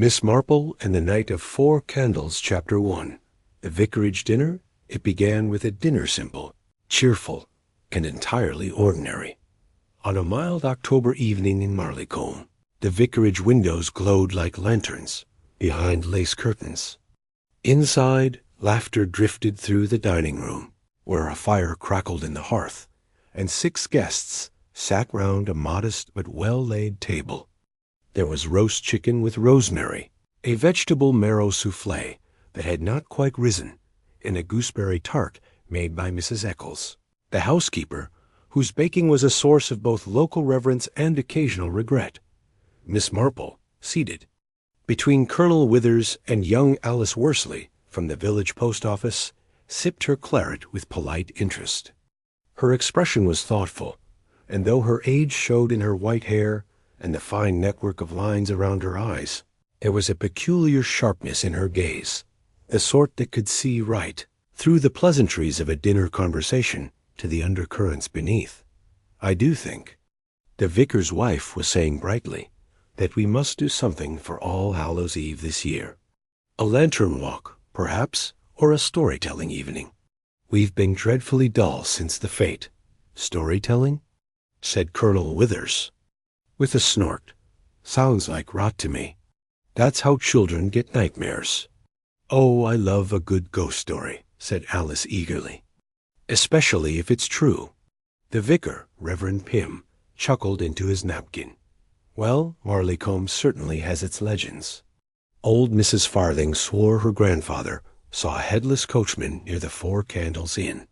Miss Marple and the Night of 4 Candles, Chapter 1. The vicarage dinner. It began with a dinner simple, cheerful, and entirely ordinary. On a mild October evening in Marleycombe, the vicarage windows glowed like lanterns behind lace curtains. Inside, laughter drifted through the dining room, where a fire crackled in the hearth, and 6 guests sat round a modest but well-laid table. There was roast chicken with rosemary, a vegetable marrow soufflé that had not quite risen, and a gooseberry tart made by Mrs. Eccles, the housekeeper, whose baking was a source of both local reverence and occasional regret. Miss Marple, seated between Colonel Withers and young Alice Worsley from the village post office, sipped her claret with polite interest. Her expression was thoughtful, and though her age showed in her white hair and the fine network of lines around her eyes, there was a peculiar sharpness in her gaze, the sort that could see right through the pleasantries of a dinner conversation to the undercurrents beneath. "I do think," the vicar's wife was saying brightly, "that we must do something for All Hallows Eve this year. A lantern walk, perhaps, or a storytelling evening. We've been dreadfully dull since the fete." "Storytelling?" said Colonel Withers, with a snort. "Sounds like rot to me. That's how children get nightmares." "Oh, I love a good ghost story," said Alice eagerly, "especially if it's true." The vicar, Reverend Pym, chuckled into his napkin. "Well, Marleycombe certainly has its legends. Old Mrs. Farthing swore her grandfather saw a headless coachman near the 4 Candles Inn."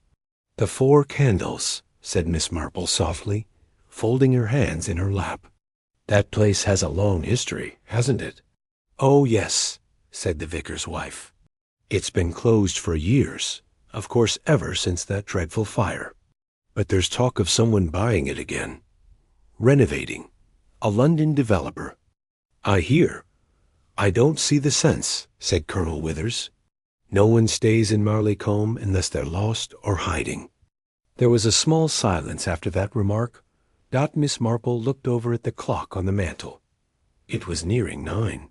"The 4 Candles," said Miss Marple softly, folding her hands in her lap. "That place has a long history, hasn't it?" "Oh, yes," said the vicar's wife. "It's been closed for years, of course ever since that dreadful fire. But there's talk of someone buying it again. Renovating. A London developer, I hear." "I don't see the sense," said Colonel Withers. "No one stays in Marleycombe unless they're lost or hiding." There was a small silence after that remark. Miss Marple looked over at the clock on the mantel. It was nearing 9.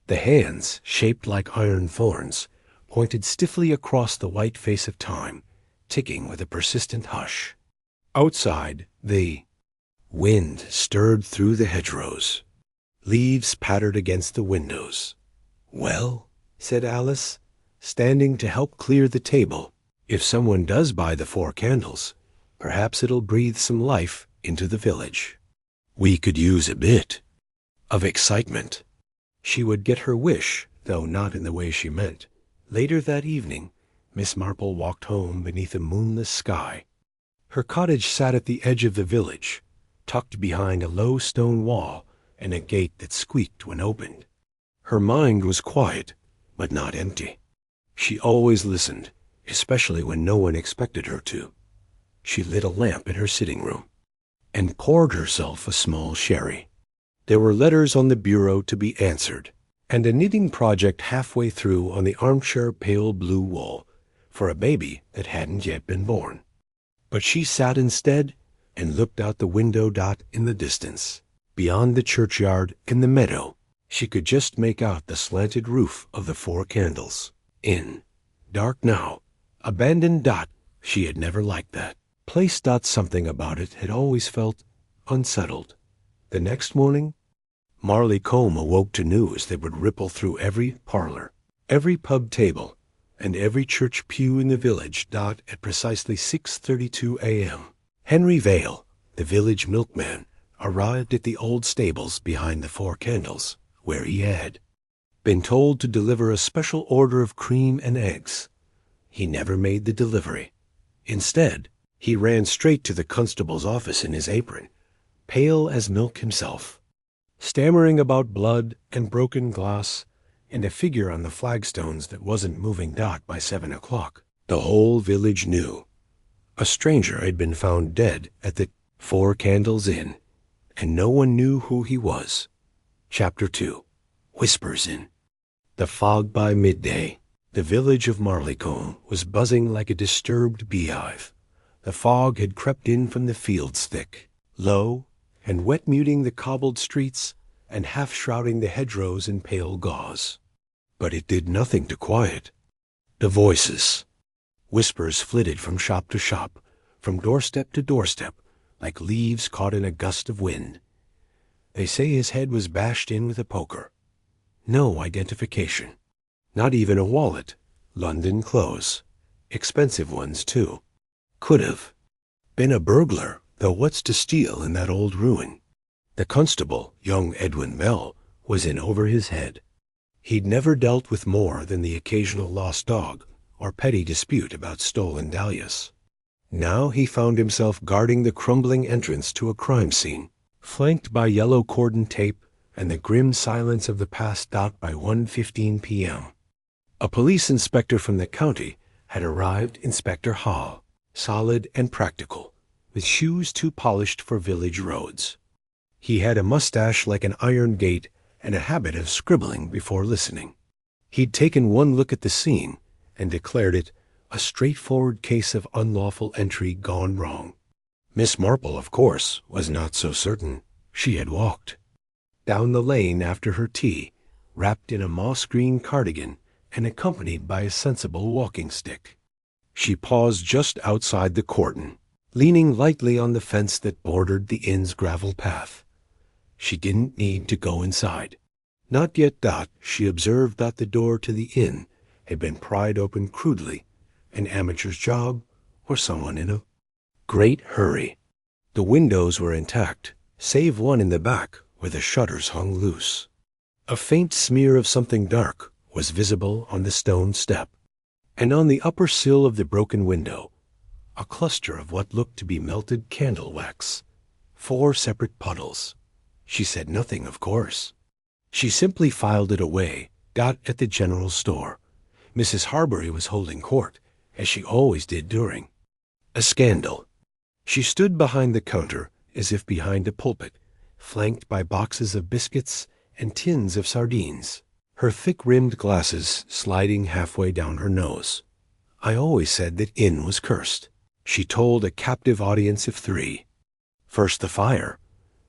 The hands, shaped like iron thorns, pointed stiffly across the white face of time, ticking with a persistent hush. Outside, the wind stirred through the hedgerows. Leaves pattered against the windows. "Well," said Alice, standing to help clear the table, "if someone does buy the 4 Candles, perhaps it'll breathe some life into the village. We could use a bit of excitement." She would get her wish, though not in the way she meant. Later that evening, Miss Marple walked home beneath a moonless sky. Her cottage sat at the edge of the village, tucked behind a low stone wall and a gate that squeaked when opened. Her mind was quiet, but not empty. She always listened, especially when no one expected her to. She lit a lamp in her sitting room and poured herself a small sherry. There were letters on the bureau to be answered, and a knitting project halfway through on the armchair pale blue wool for a baby that hadn't yet been born. But she sat instead and looked out the window in the distance. Beyond the churchyard, in the meadow, she could just make out the slanted roof of the 4 Candles Inn. Dark now, abandoned. She had never liked that place. Something about it had always felt unsettled. The next morning, Marleycombe awoke to news that would ripple through every parlor, every pub table, and every church pew in the village. At precisely 6:32 a.m., Henry Vale, the village milkman, arrived at the old stables behind the 4 Candles, where he had been told to deliver a special order of cream and eggs. He never made the delivery. Instead, he ran straight to the constable's office in his apron, pale as milk himself, stammering about blood and broken glass and a figure on the flagstones that wasn't moving. By 7 o'clock, the whole village knew. A stranger had been found dead at the 4 Candles Inn, and no one knew who he was. Chapter 2. Whispers in the fog. By midday, the village of Marleycombe was buzzing like a disturbed beehive. The fog had crept in from the fields thick, low, and wet, muting the cobbled streets and half shrouding the hedgerows in pale gauze. But it did nothing to quiet the voices. Whispers flitted from shop to shop, from doorstep to doorstep, like leaves caught in a gust of wind. They say his head was bashed in with a poker. No identification. Not even a wallet. London clothes. Expensive ones, too. Could have been a burglar, though what's to steal in that old ruin? The constable, young Edwin Bell, was in over his head. He'd never dealt with more than the occasional lost dog or petty dispute about stolen dahlias. Now he found himself guarding the crumbling entrance to a crime scene, flanked by yellow cordon tape and the grim silence of the past dot by 1:15 p.m. A police inspector from the county had arrived, Inspector Hall, solid and practical, with shoes too polished for village roads. He had a mustache like an iron gate and a habit of scribbling before listening. He'd taken one look at the scene and declared it a straightforward case of unlawful entry gone wrong. Miss Marple, of course, was not so certain. She had walked down the lane after her tea, wrapped in a moss-green cardigan and accompanied by a sensible walking stick. She paused just outside the cordon, leaning lightly on the fence that bordered the inn's gravel path. She didn't need to go inside. Not yet. She observed that the door to the inn had been pried open crudely, an amateur's job or someone in a great hurry. The windows were intact, save one in the back where the shutters hung loose. A faint smear of something dark was visible on the stone step, and on the upper sill of the broken window, a cluster of what looked to be melted candle wax. 4 separate puddles. She said nothing, of course. She simply filed it away, at the general store. Mrs. Harbury was holding court, as she always did during a scandal. She stood behind the counter as if behind a pulpit, flanked by boxes of biscuits and tins of sardines, her thick-rimmed glasses sliding halfway down her nose. I always said that inn was cursed, she told a captive audience of 3. First the fire,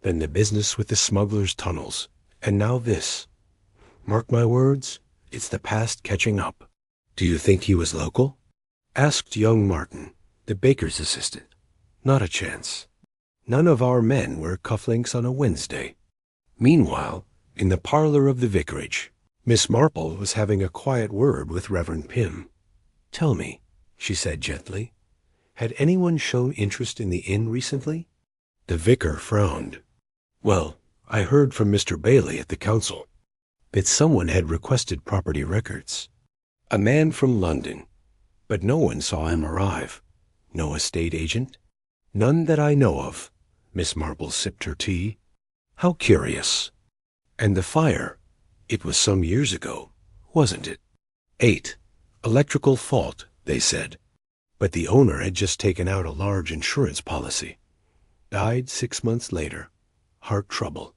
then the business with the smugglers' tunnels, and now this. Mark my words, it's the past catching up. Do you think he was local? Asked young Martin, the baker's assistant. Not a chance. None of our men wear cufflinks on a Wednesday. Meanwhile, in the parlor of the vicarage, Miss Marple was having a quiet word with Reverend Pym. Tell me, she said gently, had anyone shown interest in the inn recently? The vicar frowned. Well, I heard from Mr. Bailey at the council that someone had requested property records. A man from London, but no one saw him arrive. No estate agent? None that I know of. Miss Marple sipped her tea. How curious. And the fire, it was some years ago, wasn't it? 8. Electrical fault, they said. But the owner had just taken out a large insurance policy. Died 6 months later. Heart trouble.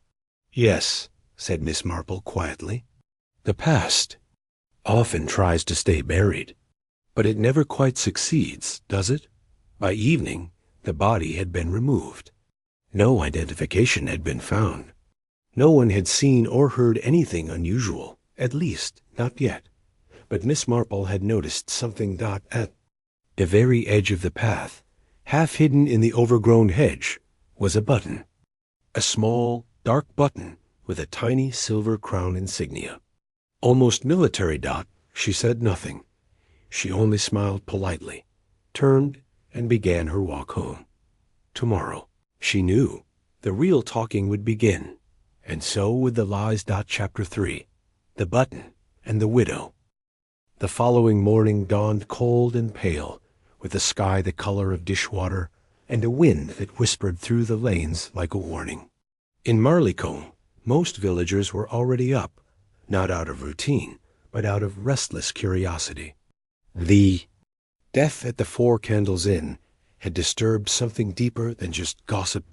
Yes, said Miss Marple quietly. The past often tries to stay buried, but it never quite succeeds, does it? By evening, the body had been removed. No identification had been found. No one had seen or heard anything unusual, at least not yet. But Miss Marple had noticed something at the very edge of the path, half hidden in the overgrown hedge, was a button. A small, dark button with a tiny silver crown insignia. Almost military. She said nothing. She only smiled politely, turned, and began her walk home. Tomorrow, she knew, the real talking would begin, and so would the lies. Chapter 3. The button and the widow. The following morning dawned cold and pale, with a sky the color of dishwater and a wind that whispered through the lanes like a warning. In Marleycombe, most villagers were already up, not out of routine, but out of restless curiosity. The death at the 4 Candles Inn had disturbed something deeper than just gossip.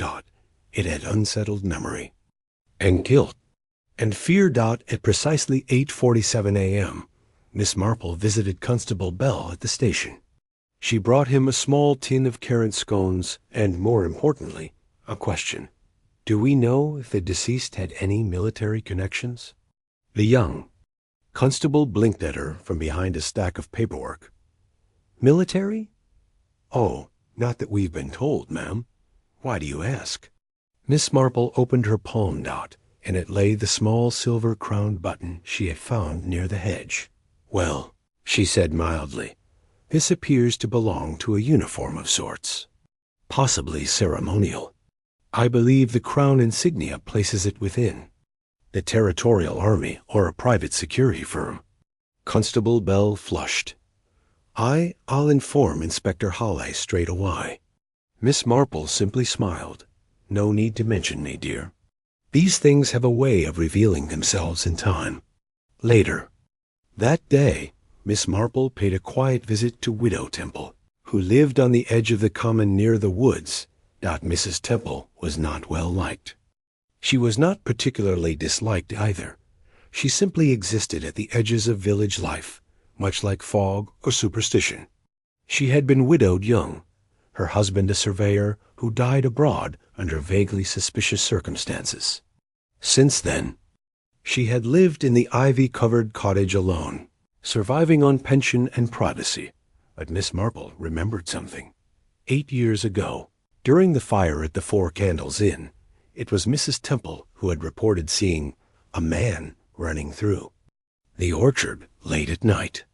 It had unsettled memory and guilt and fear. At precisely 8:47 a.m., Miss Marple visited Constable Bell at the station. She brought him a small tin of currant scones and, more importantly, a question. Do we know if the deceased had any military connections? The young constable blinked at her from behind a stack of paperwork. Military? Oh, not that we've been told, ma'am. Why do you ask? Miss Marple opened her palm out, and it lay the small silver-crowned button she had found near the hedge. Well, she said mildly, this appears to belong to a uniform of sorts. Possibly ceremonial. I believe the crown insignia places it within. The Territorial Army or a private security firm. Constable Bell flushed. I'll inform Inspector Hawley straight away. Miss Marple simply smiled. No need to mention me, dear. These things have a way of revealing themselves in time. Later. That day, Miss Marple paid a quiet visit to Widow Temple, who lived on the edge of the common near the woods. Mrs. Temple was not well liked. She was not particularly disliked either. She simply existed at the edges of village life, much like fog or superstition. She had been widowed young, her husband a surveyor who died abroad under vaguely suspicious circumstances. Since then, she had lived in the ivy-covered cottage alone, surviving on pension and privacy. But Miss Marple remembered something. 8 years ago, during the fire at the Four Candles Inn, it was Mrs. Temple who had reported seeing a man running through the orchard late at night.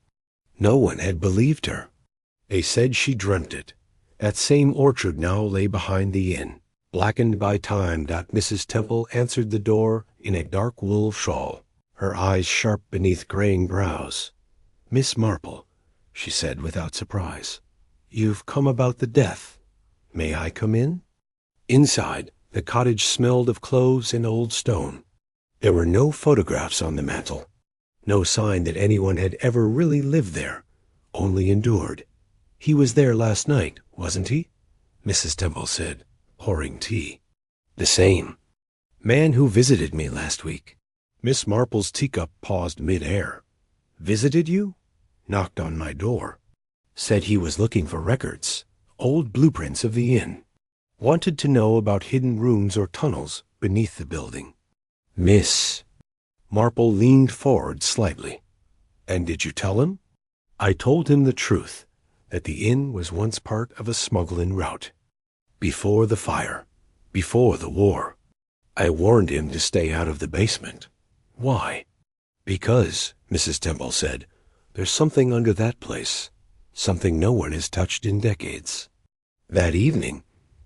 No one had believed her. They said she dreamt it. That same orchard now lay behind the inn, blackened by time. Mrs. Temple answered the door in a dark wool shawl, her eyes sharp beneath graying brows. Miss Marple, she said without surprise, you've come about the death. May I come in? Inside, the cottage smelled of cloves and old stone. There were no photographs on the mantel, no sign that anyone had ever really lived there, only endured. He was there last night, wasn't he? Mrs. Temple said, pouring tea. The same. Man who visited me last week. Miss Marple's teacup paused mid-air. Visited you? Knocked on my door. Said he was looking for records, old blueprints of the inn. Wanted to know about hidden rooms or tunnels beneath the building. Miss Marple leaned forward slightly. And did you tell him? I told him the truth, that the inn was once part of a smuggling route. Before the fire, before the war. I warned him to stay out of the basement. Why? Because, Mrs. Temple said, there's something under that place, something no one has touched in decades. That evening,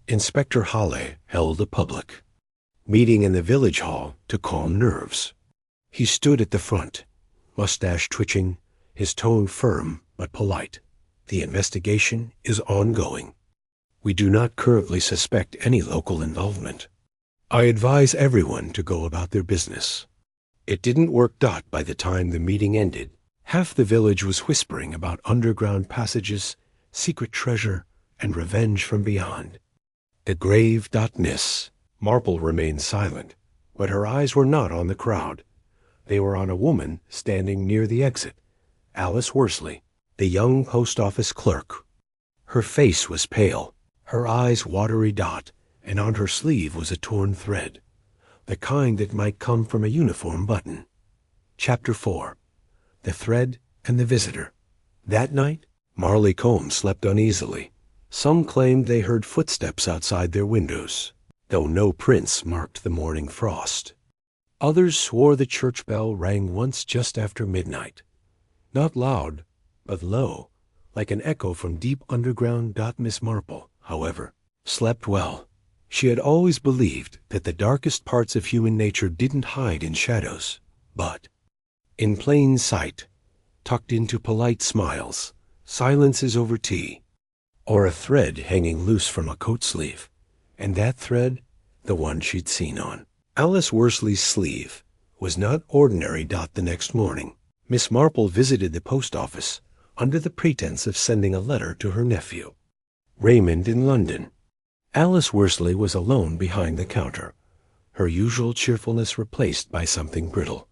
Inspector Hawley held a public meeting in the village hall to calm nerves. He stood at the front, mustache twitching, his tone firm but polite. The investigation is ongoing. We do not currently suspect any local involvement. I advise everyone to go about their business. It didn't work. By the time the meeting ended, half the village was whispering about underground passages, secret treasure, and revenge from beyond. The grave. Miss Marple remained silent, but her eyes were not on the crowd. They were on a woman standing near the exit, Alice Worsley, the young post office clerk. Her face was pale, her eyes watery. And on her sleeve was a torn thread, the kind that might come from a uniform button. Chapter 4. The Thread and the Visitor. That night, Marleycombe slept uneasily. Some claimed they heard footsteps outside their windows, though no prints marked the morning frost. Others swore the church bell rang once just after midnight. Not loud, but low, like an echo from deep underground. Miss Marple, however, slept well. She had always believed that the darkest parts of human nature didn't hide in shadows, but in plain sight, tucked into polite smiles, silences over tea, or a thread hanging loose from a coat sleeve, and that thread, the one she'd seen on Alice Worsley's sleeve, was not ordinary. The next morning, Miss Marple visited the post office under the pretense of sending a letter to her nephew, Raymond, in London. Alice Worsley was alone behind the counter, her usual cheerfulness replaced by something brittle.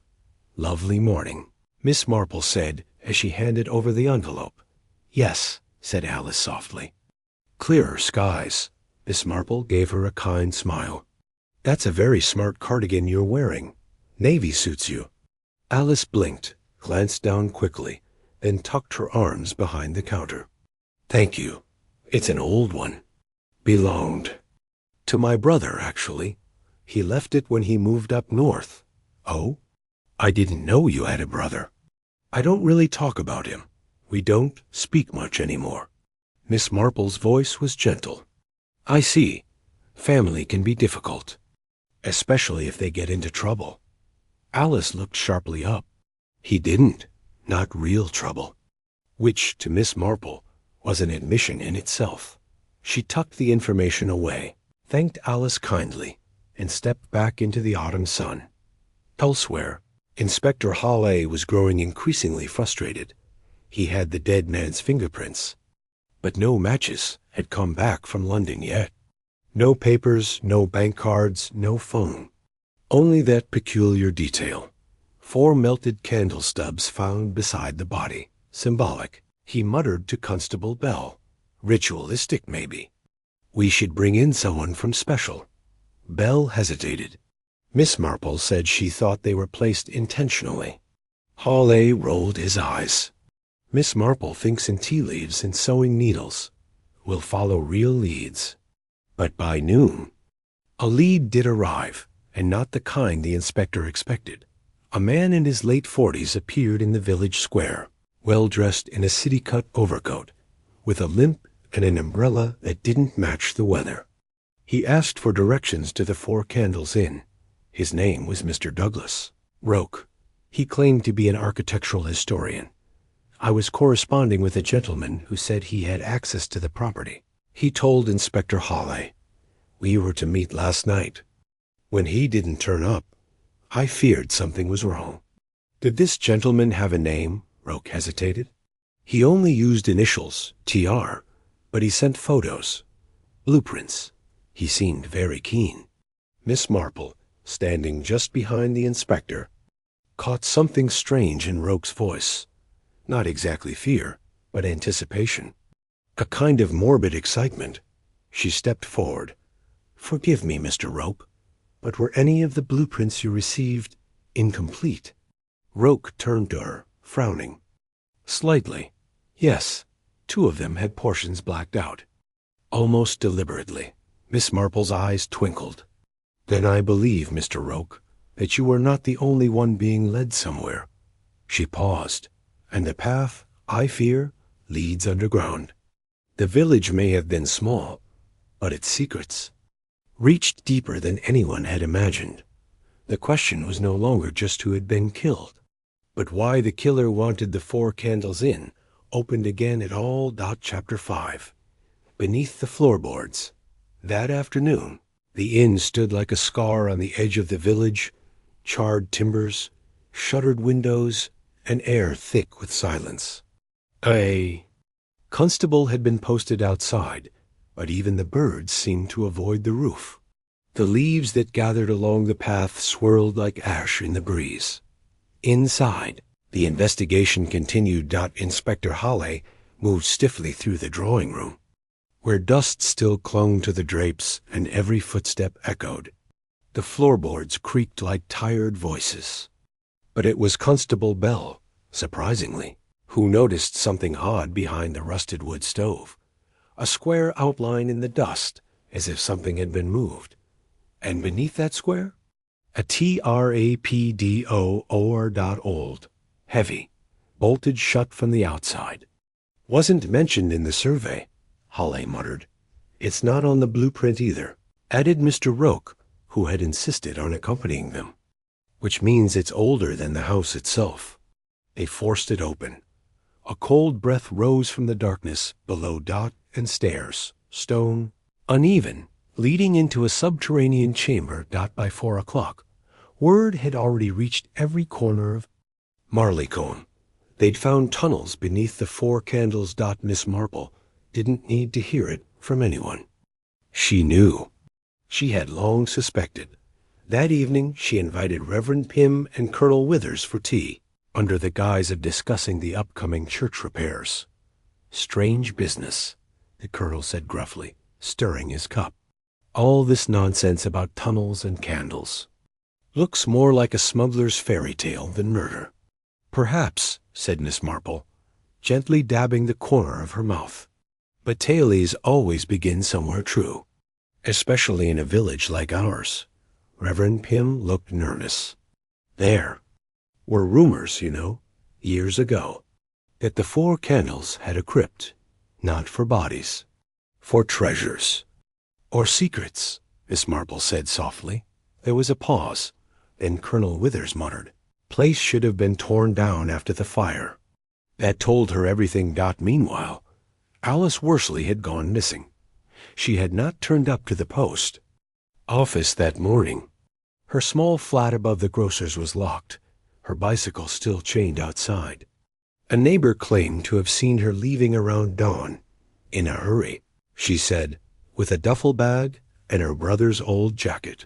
Lovely morning, Miss Marple said as she handed over the envelope. Yes, said Alice softly. Clearer skies. Miss Marple gave her a kind smile. That's a very smart cardigan you're wearing. Navy suits you. Alice blinked, glanced down quickly, then tucked her arms behind the counter. Thank you. It's an old one. Belonged to my brother, actually. He left it when he moved up north. Oh? I didn't know you had a brother. I don't really talk about him. We don't speak much anymore. Miss Marple's voice was gentle. I see. Family can be difficult, especially if they get into trouble. Alice looked sharply up. He didn't. Not real trouble. Which, to Miss Marple, was an admission in itself. She tucked the information away, thanked Alice kindly, and stepped back into the autumn sun. Elsewhere, Inspector Halley was growing increasingly frustrated. He had the dead man's fingerprints, but no matches had come back from London yet. No papers, no bank cards, no phone. Only that peculiar detail. 4 melted candle stubs found beside the body. Symbolic. He muttered to Constable Bell. Ritualistic, maybe. We should bring in someone from Special. Bell hesitated. Miss Marple said she thought they were placed intentionally. Halley rolled his eyes. Miss Marple thinks in tea leaves and sewing needles. We'll follow real leads. But by noon, a lead did arrive, and not the kind the inspector expected. A man in his late 40s appeared in the village square, well dressed in a city-cut overcoat, with a limp and an umbrella that didn't match the weather. He asked for directions to the 4 Candles Inn. His name was Mr. Douglas Roke. He claimed to be an architectural historian. I was corresponding with a gentleman who said he had access to the property. He told Inspector Halley. We were to meet last night. When he didn't turn up, I feared something was wrong. Did this gentleman have a name? Roke hesitated. He only used initials, TR, but he sent photos, blueprints. He seemed very keen. Miss Marple, standing just behind the inspector, caught something strange in Roke's voice. Not exactly fear, but anticipation. A kind of morbid excitement. She stepped forward. Forgive me, Mr. Roke, but were any of the blueprints you received incomplete? Roke turned to her, frowning. Slightly. Yes, 2 of them had portions blacked out. Almost deliberately, Miss Marple's eyes twinkled. Then I believe, Mr. Roke, that you are not the only one being led somewhere. She paused, and the path, I fear, leads underground. The village may have been small, but its secrets reached deeper than anyone had imagined. The question was no longer just who had been killed, but why the killer wanted the 4 Candles Inn opened again at all. Chapter 5. Beneath the floorboards. That afternoon, the inn stood like a scar on the edge of the village, charred timbers, shuttered windows, and air thick with silence. A constable had been posted outside, but even the birds seemed to avoid the roof. The leaves that gathered along the path swirled like ash in the breeze. Inside, the investigation continued. Inspector Halley moved stiffly through the drawing room, where dust still clung to the drapes and every footstep echoed. The floorboards creaked like tired voices. But it was Constable Bell, surprisingly, who noticed something odd behind the rusted wood stove. A square outline in the dust, as if something had been moved. And beneath that square, a TRAPDO heavy, bolted shut from the outside. Wasn't mentioned in the survey, Halley muttered. It's not on the blueprint either, added Mr. Roke, who had insisted on accompanying them. Which means it's older than the house itself. They forced it open. A cold breath rose from the darkness below. And stairs, stone, uneven, leading into a subterranean chamber. By 4 o'clock, word had already reached every corner of Marleycombe. They'd found tunnels beneath the 4 Candles. Miss Marple didn't need to hear it from anyone. She knew. She had long suspected. That evening she invited Reverend Pym and Colonel Withers for tea, under the guise of discussing the upcoming church repairs. Strange business, the colonel said gruffly, stirring his cup. All this nonsense about tunnels and candles looks more like a smuggler's fairy tale than murder. Perhaps, said Miss Marple, gently dabbing the corner of her mouth. But tales always begin somewhere true, especially in a village like ours. Reverend Pym looked nervous. There were rumors, years ago, that the Four Candles had a crypt, not for bodies, for treasures, or secrets, Miss Marple said softly. There was a pause. Then Colonel Withers muttered, "Place should have been torn down after the fire." That told her everything. Meanwhile, Alice Worsley had gone missing. She had not turned up to the post office that morning. Her small flat above the grocer's was locked, her bicycle still chained outside. A neighbor claimed to have seen her leaving around dawn, in a hurry, she said, with a duffel bag and her brother's old jacket.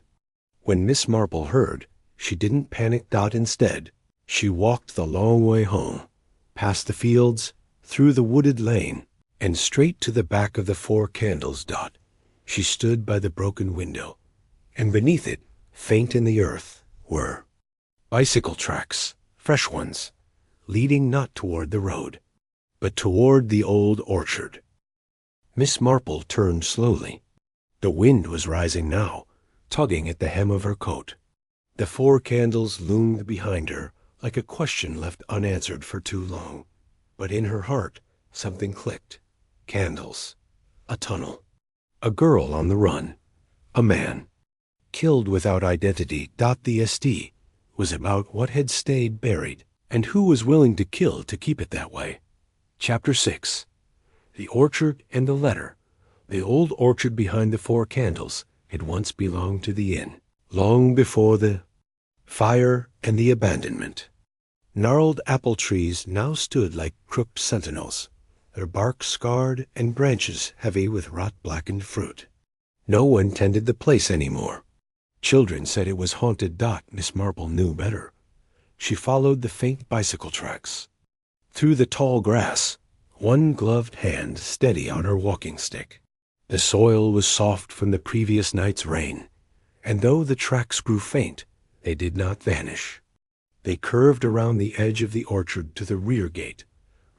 When Miss Marple heard, she didn't panic. Instead, she walked the long way home, past the fields, through the wooded lane, and straight to the back of the Four Candles. She stood by the broken window, and beneath it, faint in the earth, were bicycle tracks, fresh ones, leading not toward the road, but toward the old orchard. Miss Marple turned slowly. The wind was rising now, tugging at the hem of her coat. The Four Candles loomed behind her like a question left unanswered for too long. But in her heart, something clicked. Candles. A tunnel. A girl on the run. A man killed without identity. The ST was about what had stayed buried, and who was willing to kill to keep it that way. Chapter 6. The Orchard and the Letter. The old orchard behind the Four Candles had once belonged to the inn, long before the fire and the abandonment. Gnarled apple trees now stood like crooked sentinels, their bark scarred and branches heavy with rot-blackened fruit. No one tended the place anymore. Children said it was haunted. Miss Marple knew better. She followed the faint bicycle tracks. Through the tall grass, one gloved hand steady on her walking stick. The soil was soft from the previous night's rain, and though the tracks grew faint, they did not vanish. They curved around the edge of the orchard to the rear gate,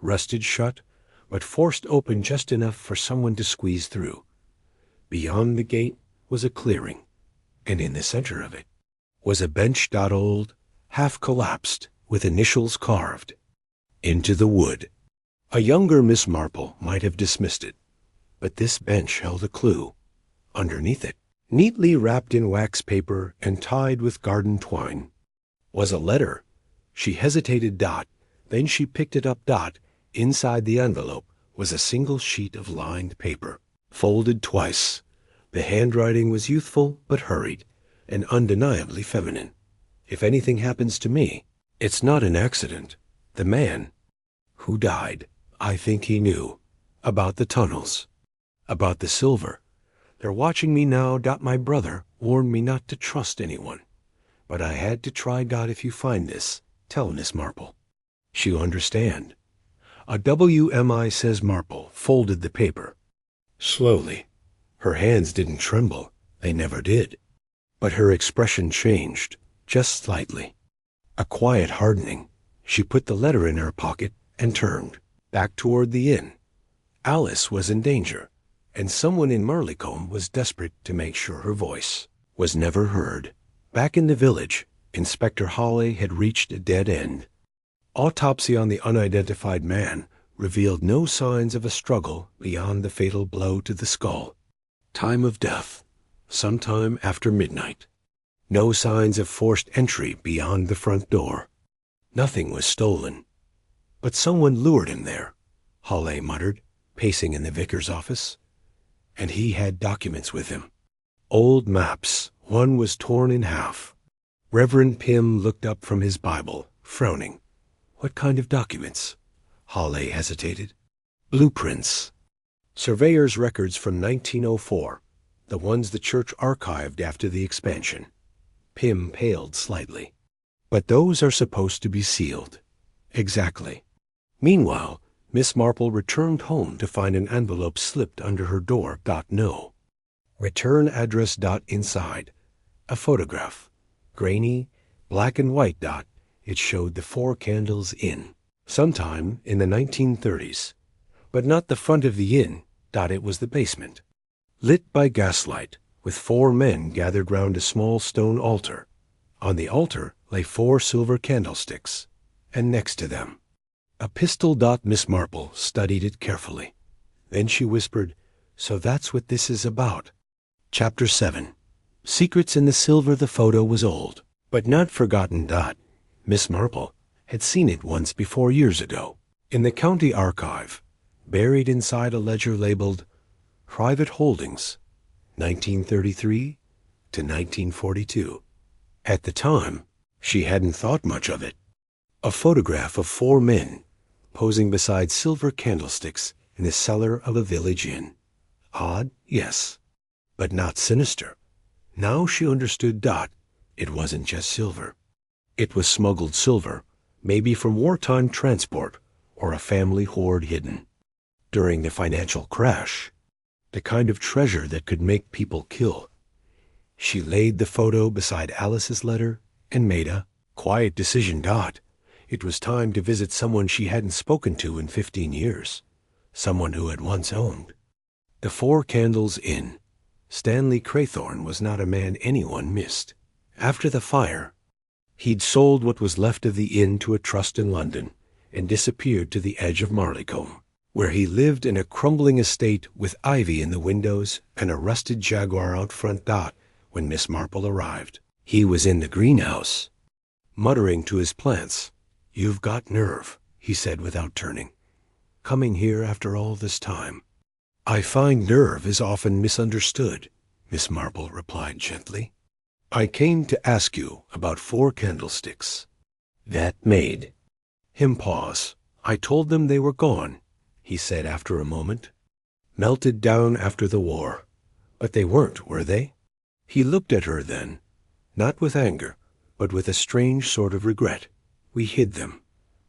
rusted shut, but forced open just enough for someone to squeeze through. Beyond the gate was a clearing, and in the center of it was a bench. Old, half collapsed, with initials carved into the wood. A younger Miss Marple might have dismissed it, but this bench held a clue. Underneath it, neatly wrapped in wax paper and tied with garden twine, was a letter. She hesitated. Then she picked it up. Inside the envelope was a single sheet of lined paper, folded twice. The handwriting was youthful but hurried, and undeniably feminine. If anything happens to me, it's not an accident. The man who died, I think he knew about the tunnels, about the silver. They're watching me now. My brother warned me not to trust anyone. But I had to try. If you find this, tell Miss Marple. She'll understand. A WMI, says Marple, folded the paper. Slowly. Her hands didn't tremble. They never did. But her expression changed, just slightly. A quiet hardening. She put the letter in her pocket and turned back toward the inn. Alice was in danger, and someone in Marleycombe was desperate to make sure her voice was never heard. Back in the village, Inspector Hawley had reached a dead end. Autopsy on the unidentified man revealed no signs of a struggle beyond the fatal blow to the skull. Time of death, sometime after midnight. No signs of forced entry beyond the front door. Nothing was stolen. But someone lured him there, Hawley muttered, pacing in the vicar's office. And he had documents with him. Old maps. One was torn in half. Reverend Pym looked up from his Bible, frowning. What kind of documents? Hawley hesitated. Blueprints. Surveyor's records from 1904, the ones the church archived after the expansion. Pym paled slightly. But those are supposed to be sealed. Exactly. Meanwhile, Miss Marple returned home to find an envelope slipped under her door. No. Return address. Inside, a photograph. Grainy, black and white. It showed the 4 Candles Inn, sometime in the 1930s. But not the front of the inn. It was the basement. Lit by gaslight, with 4 men gathered round a small stone altar. On the altar lay 4 silver candlesticks, and next to them a pistol. Miss Marple studied it carefully. Then she whispered, "So that's what this is about." Chapter 7. Secrets in the Silver. The photo was old, but not forgotten. Miss Marple had seen it once before, years ago, in the county archive, buried inside a ledger labeled Private Holdings, 1933 to 1942. At the time, she hadn't thought much of it. A photograph of 4 men posing beside silver candlesticks in the cellar of a village inn. Odd, yes, but not sinister. Now she understood. It wasn't just silver. It was smuggled silver, maybe from wartime transport or a family hoard hidden during the financial crash. The kind of treasure that could make people kill. She laid the photo beside Alice's letter and made a quiet decision. It was time to visit someone she hadn't spoken to in 15 years, someone who had once owned the 4 Candles Inn. Stanley Craythorne was not a man anyone missed. After the fire, he'd sold what was left of the inn to a trust in London and disappeared to the edge of Marleycombe, where he lived in a crumbling estate with ivy in the windows and a rusted Jaguar out front. When Miss Marple arrived, he was in the greenhouse, muttering to his plants. "You've got nerve," he said without turning. "Coming here after all this time." "I find nerve is often misunderstood," Miss Marple replied gently. "I came to ask you about 4 candlesticks." That made him pause. "I told them they were gone," he said after a moment. "Melted down after the war. But they weren't, were they?" He looked at her then, not with anger, but with a strange sort of regret. "We hid them.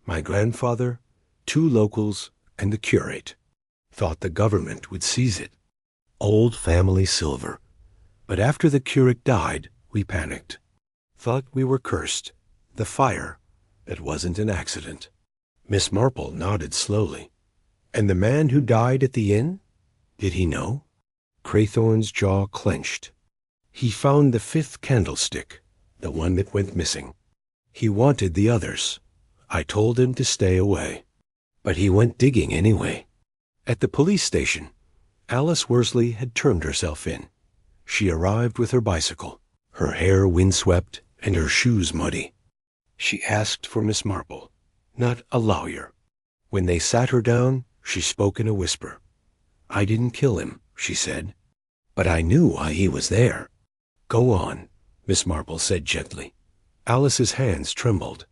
My grandfather, 2 locals, and the curate. Thought the government would seize it. Old family silver. But after the curate died, we panicked. Thought we were cursed. The fire, it wasn't an accident." Miss Marple nodded slowly. "And the man who died at the inn? Did he know?" Craythorne's jaw clenched. "He found the 5th candlestick, the one that went missing. He wanted the others. I told him to stay away. But he went digging anyway." At the police station, Alice Worsley had turned herself in. She arrived with her bicycle, her hair windswept and her shoes muddy. She asked for Miss Marple, not a lawyer. When they sat her down, she spoke in a whisper. "I didn't kill him," she said, "but I knew why he was there." "Go on," Miss Marple said gently. Alice's hands trembled.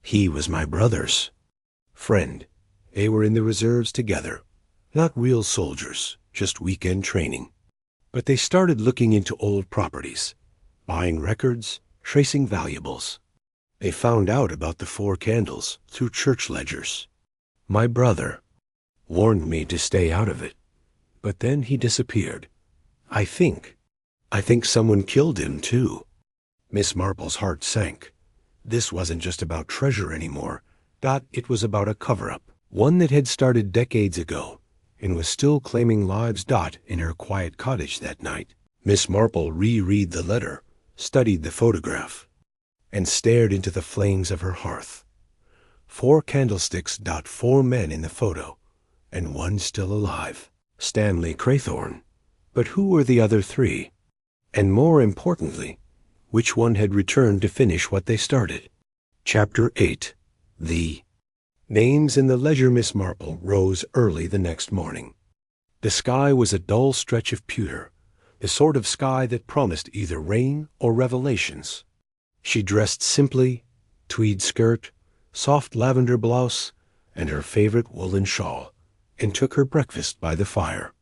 "He was my brother's friend. They were in the reserves together. Not real soldiers, just weekend training. But they started looking into old properties, buying records, tracing valuables. They found out about the 4 candles through church ledgers. My brother warned me to stay out of it, but then he disappeared. I think someone killed him, too." Miss Marple's heart sank. This wasn't just about treasure anymore. It was about a cover-up, one that had started decades ago and was still claiming lives. In her quiet cottage that night, Miss Marple reread the letter, studied the photograph, and stared into the flames of her hearth. 4 candlesticks. 4 men in the photo, and 1 still alive. Stanley Craythorne. But who were the other 3? And more importantly, which one had returned to finish what they started? Chapter 8. The names in the ledger. Miss Marple rose early the next morning. The sky was a dull stretch of pewter, the sort of sky that promised either rain or revelations. She dressed simply, tweed skirt, soft lavender blouse, and her favorite woolen shawl, and took her breakfast by the fire.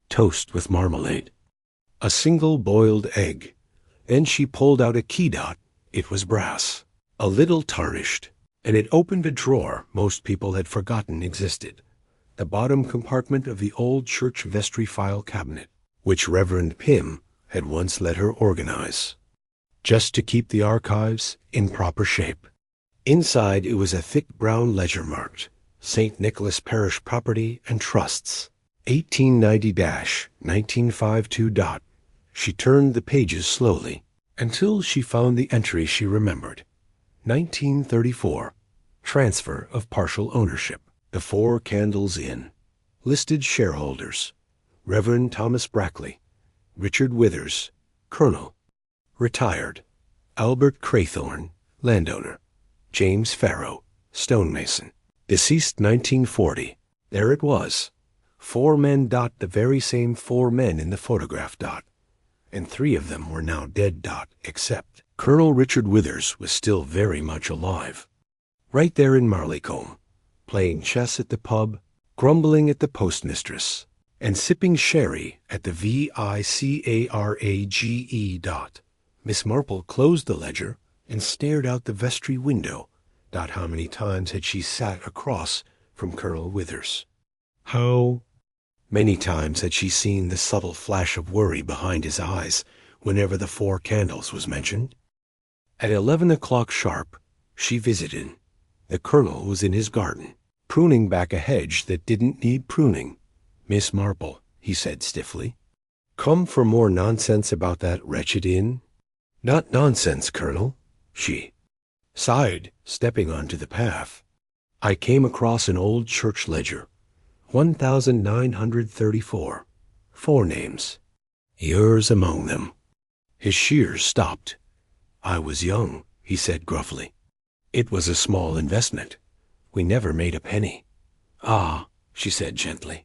Toast with marmalade. A single boiled egg. Then she pulled out a key. It was brass, a little tarnished, and it opened a drawer most people had forgotten existed, the bottom compartment of the old church vestry file cabinet. which Reverend Pym had once let her organize, just to keep the archives in proper shape. Inside it was a thick brown ledger marked St. Nicholas Parish Property and Trusts, 1890-1952. She turned the pages slowly until she found the entry she remembered. 1934. Transfer of partial ownership. The Four Candles Inn. Listed shareholders: Reverend Thomas Brackley, Richard Withers, Colonel. Retired: Albert Craythorne, landowner. James Farrow, stonemason. Deceased 1940. There it was. 4 men. The very same 4 men in the photograph. And 3 of them were now dead. Except Colonel Richard Withers was still very much alive. Right there in Marleycombe, playing chess at the pub, grumbling at the postmistress, and sipping sherry at the Vicarage. Miss Marple closed the ledger and stared out the vestry window. How many times had she sat across from Colonel Withers? How many times had she seen the subtle flash of worry behind his eyes whenever the 4 candles was mentioned? At 11 o'clock sharp, she visited. The Colonel was in his garden, pruning back a hedge that didn't need pruning. "Miss Marple," he said stiffly, "come for more nonsense about that wretched inn?" "Not nonsense, Colonel," she sighed, stepping onto the path. "I came across an old church ledger, 1934. 4 names. Yours among them." His shears stopped. "I was young," he said gruffly. "It was a small investment. We never made a penny." "Ah," she said gently.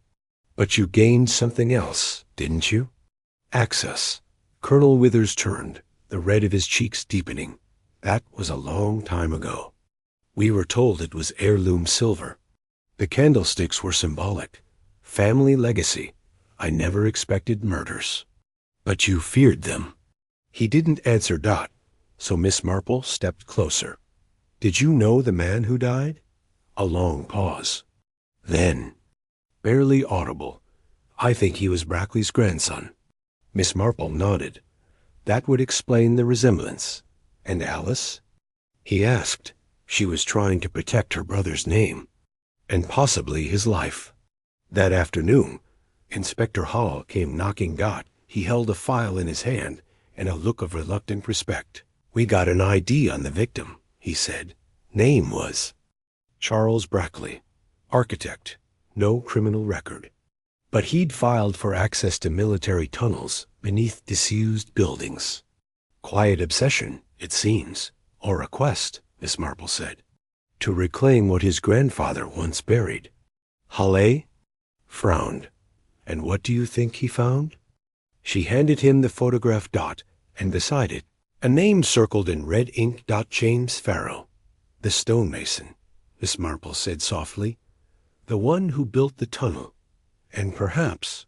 "But you gained something else, didn't you?" "Access." Colonel Withers turned, the red of his cheeks deepening. "That was a long time ago. We were told it was heirloom silver. The candlesticks were symbolic. Family legacy. I never expected murders." "But you feared them." He didn't answer. So Miss Marple stepped closer. "Did you know the man who died?" A long pause. Then, barely audible, "I think he was Brackley's grandson." Miss Marple nodded. That would explain the resemblance. "And Alice?" he asked. She was trying to protect her brother's name, and possibly his life. That afternoon, Inspector Hall came knocking. He held a file in his hand and a look of reluctant respect. "We got an ID on the victim," he said. "Name was Charles Brackley, architect, no criminal record. But he'd filed for access to military tunnels beneath disused buildings. Quiet obsession, it seems, or a quest," Miss Marple said, "to reclaim what his grandfather once buried." Halle frowned. "And what do you think he found?" She handed him the photograph. And beside it, a name circled in red ink. "James Farrow, the stonemason," Miss Marple said softly. "The one who built the tunnel, and perhaps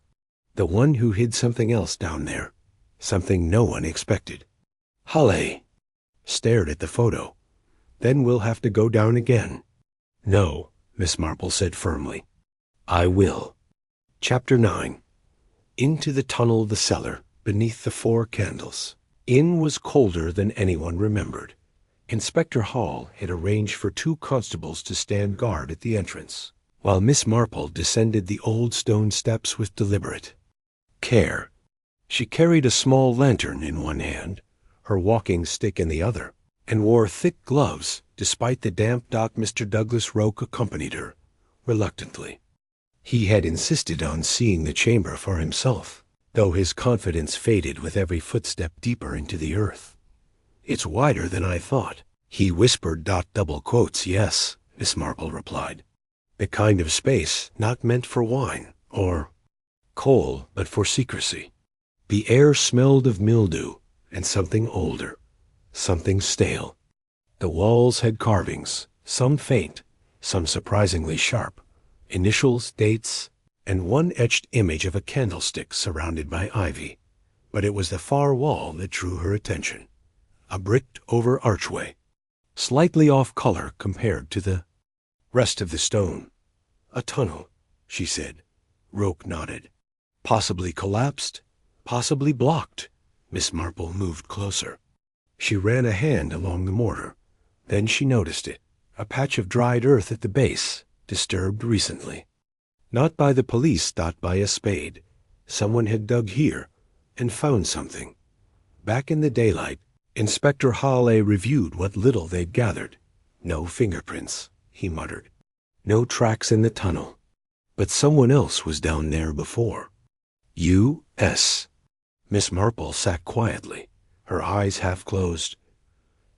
the one who hid something else down there, something no one expected." Halle stared at the photo. "Then we'll have to go down again." "No," Miss Marple said firmly. "I will." Chapter 9. Into the tunnel, the cellar, beneath the 4 candles. In was colder than anyone remembered. Inspector Hall had arranged for 2 constables to stand guard at the entrance, while Miss Marple descended the old stone steps with deliberate care. She carried a small lantern in one hand, her walking stick in the other, and wore thick gloves despite the damp. Mr. Douglas Roke accompanied her, reluctantly. He had insisted on seeing the chamber for himself, though his confidence faded with every footstep deeper into the earth. "It's wider than I thought," he whispered. Double quotes. "Yes," Miss Marple replied. "The kind of space not meant for wine or coal, but for secrecy." The air smelled of mildew and something older, something stale. The walls had carvings, some faint, some surprisingly sharp, initials, dates, and one etched image of a candlestick surrounded by ivy. But it was the far wall that drew her attention. A bricked-over archway, slightly off color compared to the rest of the stone. "A tunnel," she said. Roke nodded. "Possibly collapsed, Possibly blocked. Miss Marple moved closer. She ran a hand along the mortar. Then she noticed it, a patch of dried earth at the base, disturbed recently. Not by the police, not by a spade. Someone had dug here and found something. Back in the daylight, Inspector Hawley reviewed what little they'd gathered. No fingerprints, he muttered. No tracks in the tunnel. But someone else was down there before. U.S. Miss Marple sat quietly, her eyes half closed.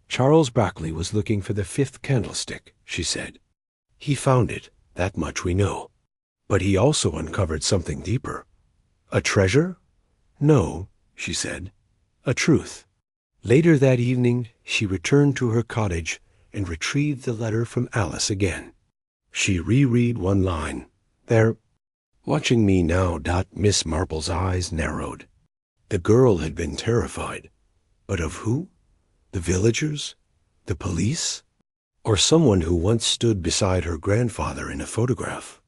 Charles Brackley was looking for the 5th candlestick, she said. He found it, that much we know. But he also uncovered something deeper. A treasure? No, she said. A truth. Later that evening, she returned to her cottage and retrieved the letter from Alice again. She reread one line. There, watching me now, Miss Marple's eyes narrowed. The girl had been terrified. But of who? The villagers? The police? Or someone who once stood beside her grandfather in a photograph?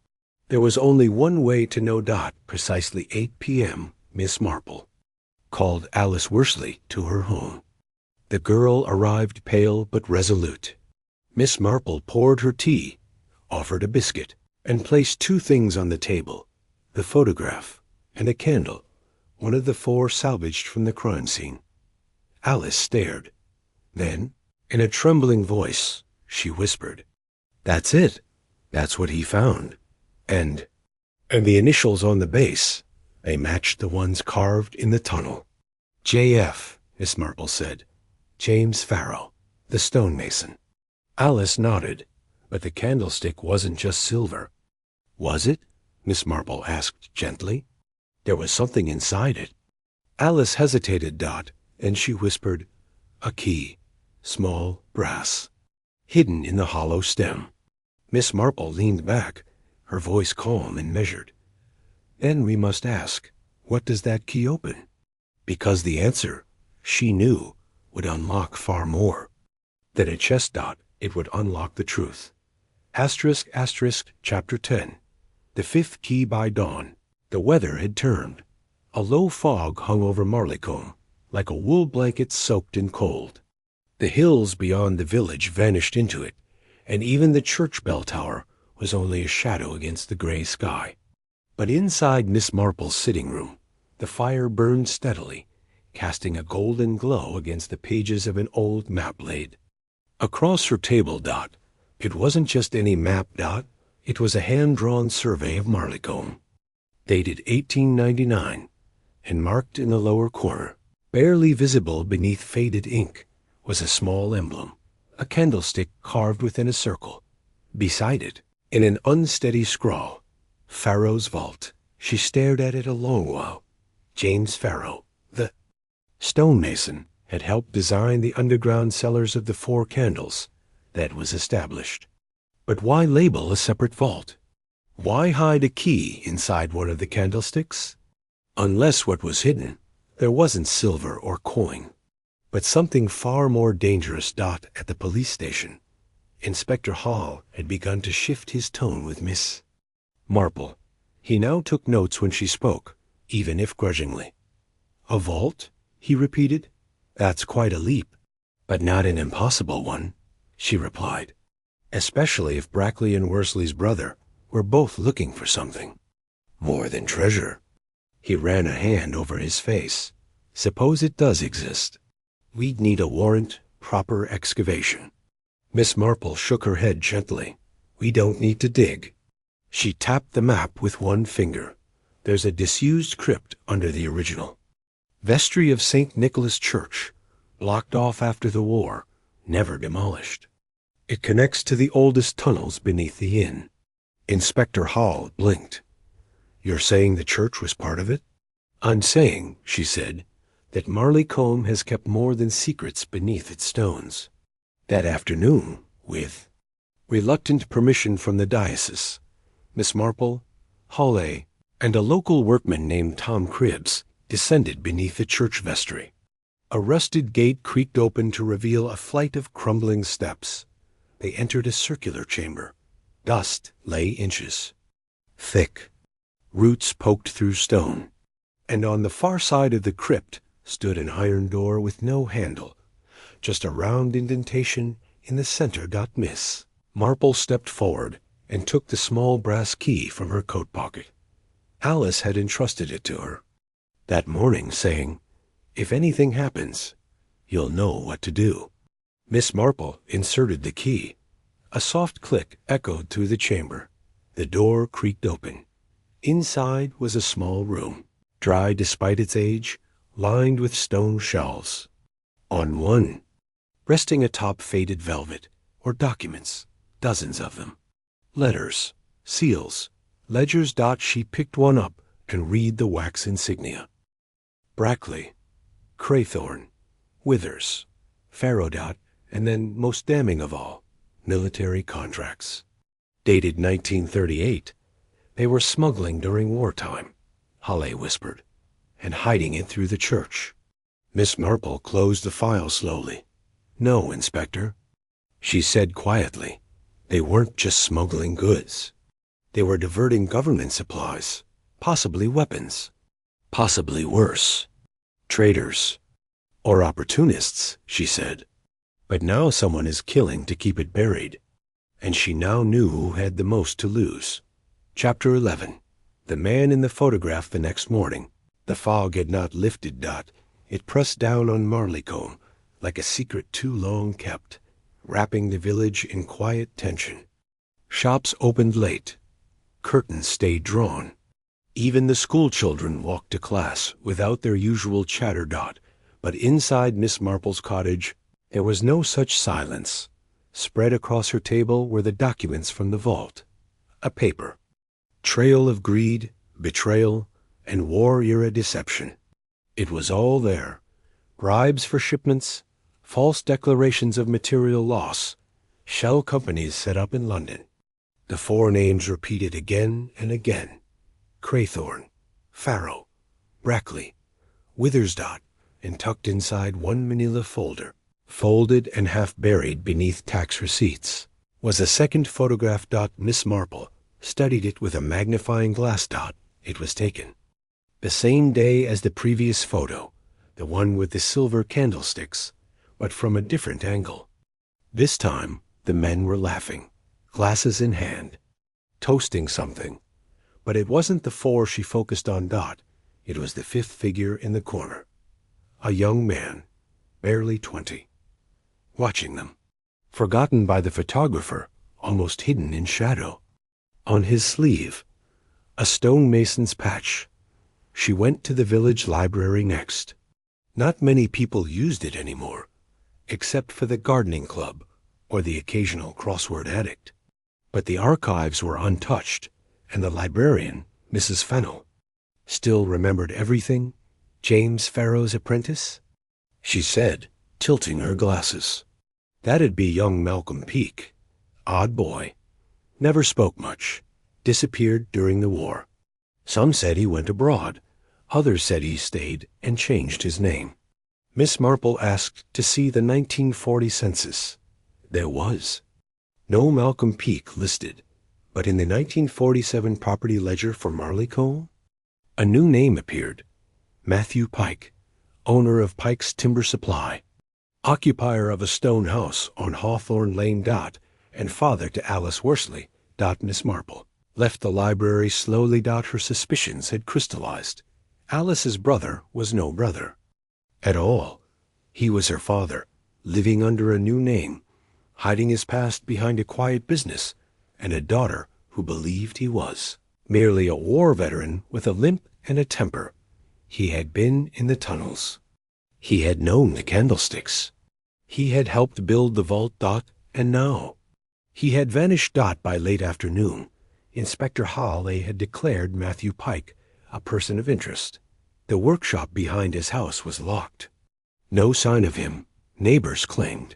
There was only one way to know. Precisely 8 p.m., Miss Marple called Alice Worsley to her home. The girl arrived pale but resolute. Miss Marple poured her tea, offered a biscuit, and placed 2 things on the table, the photograph and a candle, one of the 4 salvaged from the crime scene. Alice stared. Then, in a trembling voice, she whispered, That's it. That's what he found. And the initials on the base, they matched the ones carved in the tunnel. J.F., Miss Marple said. James Farrow, the stonemason. Alice nodded, but the candlestick wasn't just silver. Was it? Miss Marple asked gently. There was something inside it. Alice hesitated, and she whispered, A key, small, brass, hidden in the hollow stem. Miss Marple leaned back, her voice calm and measured. Then we must ask, what does that key open? Because the answer, she knew, would unlock far more. Than a chest. It would unlock the truth. Asterisk, chapter 10. The 5th key by dawn. The weather had turned. A low fog hung over Marleycombe, like a wool blanket soaked in cold. The hills beyond the village vanished into it, and even the church bell tower was only a shadow against the gray sky. But inside Miss Marple's sitting room, the fire burned steadily, casting a golden glow against the pages of an old map blade. Across her table, it wasn't just any map, it was a hand-drawn survey of Marleycombe, dated 1899, and marked in the lower corner. Barely visible beneath faded ink was a small emblem, a candlestick carved within a circle. Beside it, in an unsteady scrawl, Farrow's vault. She stared at it a long while. James Farrow, the stonemason, had helped design the underground cellars of the 4 candles. That was established. But why label a separate vault? Why hide a key inside one of the candlesticks? Unless what was hidden, there wasn't silver or coin, but something far more dangerous. At the police station, Inspector Hall had begun to shift his tone with Miss Marple. He now took notes when she spoke, even if grudgingly. A vault? He repeated. That's quite a leap, but not an impossible one, she replied, especially if Brackley and Worsley's brother were both looking for something. More than treasure. He ran a hand over his face. Suppose it does exist. We'd need a warrant, proper excavation. Miss Marple shook her head gently. We don't need to dig. She tapped the map with one finger. There's a disused crypt under the original. Vestry of St. Nicholas Church, blocked off after the war, never demolished. It connects to the oldest tunnels beneath the inn. Inspector Hall blinked. You're saying the church was part of it? I'm saying, she said, that Marleycombe has kept more than secrets beneath its stones. That afternoon, with reluctant permission from the diocese, Miss Marple, Hawley, and a local workman named Tom Cribbs descended beneath the church vestry. A rusted gate creaked open to reveal a flight of crumbling steps. They entered a circular chamber. Dust lay inches thick. Roots poked through stone. and on the far side of the crypt stood an iron door with no handle, just a round indentation in the center. Miss Marple stepped forward and took the small brass key from her coat pocket. Alice had entrusted it to her that morning, saying, "If anything happens, you'll know what to do." Miss Marple inserted the key. A soft click echoed through the chamber. The door creaked open. Inside was a small room, dry despite its age, lined with stone shelves. On one, resting atop faded velvet, were documents, dozens of them. Letters, seals, ledgers. She picked one up and read the wax insignia. Brackley, Craythorne, Withers, Farrow. And then, most damning of all, military contracts. Dated 1938. They were smuggling during wartime, Holly whispered, and hiding it through the church. Miss Marple closed the file slowly. "No, Inspector," she said quietly. "They weren't just smuggling goods. They were diverting government supplies, possibly weapons, possibly worse. Traitors, or opportunists," she said. "But now someone is killing to keep it buried." And she now knew who had the most to lose. Chapter 11. The man in the photograph the next morning. The fog had not lifted. It pressed down on Marleycombe like a secret too long kept, wrapping the village in quiet tension. Shops opened late. Curtains stayed drawn. Even the school children walked to class without their usual chatter. But inside Miss Marple's cottage, there was no such silence. Spread across her table were the documents from the vault. A paper. Trail of greed, betrayal, and war-era deception. It was all there. Bribes for shipments, false declarations of material loss, shell companies set up in London. The four names repeated again and again. Craythorne, Farrow, Brackley, Withers. And tucked inside one manila folder, folded and half buried beneath tax receipts, was a second photograph. Miss Marple studied it with a magnifying glass. It was taken the same day as the previous photo, the one with the silver candlesticks, but from a different angle. This time the men were laughing, glasses in hand, toasting something. But it wasn't the four she focused on. It was the fifth figure in the corner. A young man, barely 20, watching them, forgotten by the photographer, almost hidden in shadow. On his sleeve, a stonemason's patch. She went to the village library next. Not many people used it anymore, except for the gardening club or the occasional crossword addict. But the archives were untouched, and the librarian, Mrs. Fennell, still remembered everything. James Farrow's apprentice? She said, tilting her glasses. That'd be young Malcolm Peake. Odd boy. Never spoke much. Disappeared during the war. Some said he went abroad. Others said he stayed and changed his name. Miss Marple asked to see the 1940 census. There was no Malcolm Peake listed, but in the 1947 property ledger for Marleycombe, a new name appeared. Matthew Pike, owner of Pike's Timber Supply, occupier of a stone house on Hawthorne Lane. And father to Alice Worsley. Miss Marple left the library slowly. Her suspicions had crystallized. Alice's brother was no brother at all. He was her father, living under a new name, hiding his past behind a quiet business, and a daughter who believed he was merely a war veteran with a limp and a temper. He had been in the tunnels. He had known the candlesticks. He had helped build the vault. And now he had vanished. By late afternoon, Inspector Hawley had declared Matthew Pike a person of interest. The workshop behind his house was locked. No sign of him, neighbors claimed.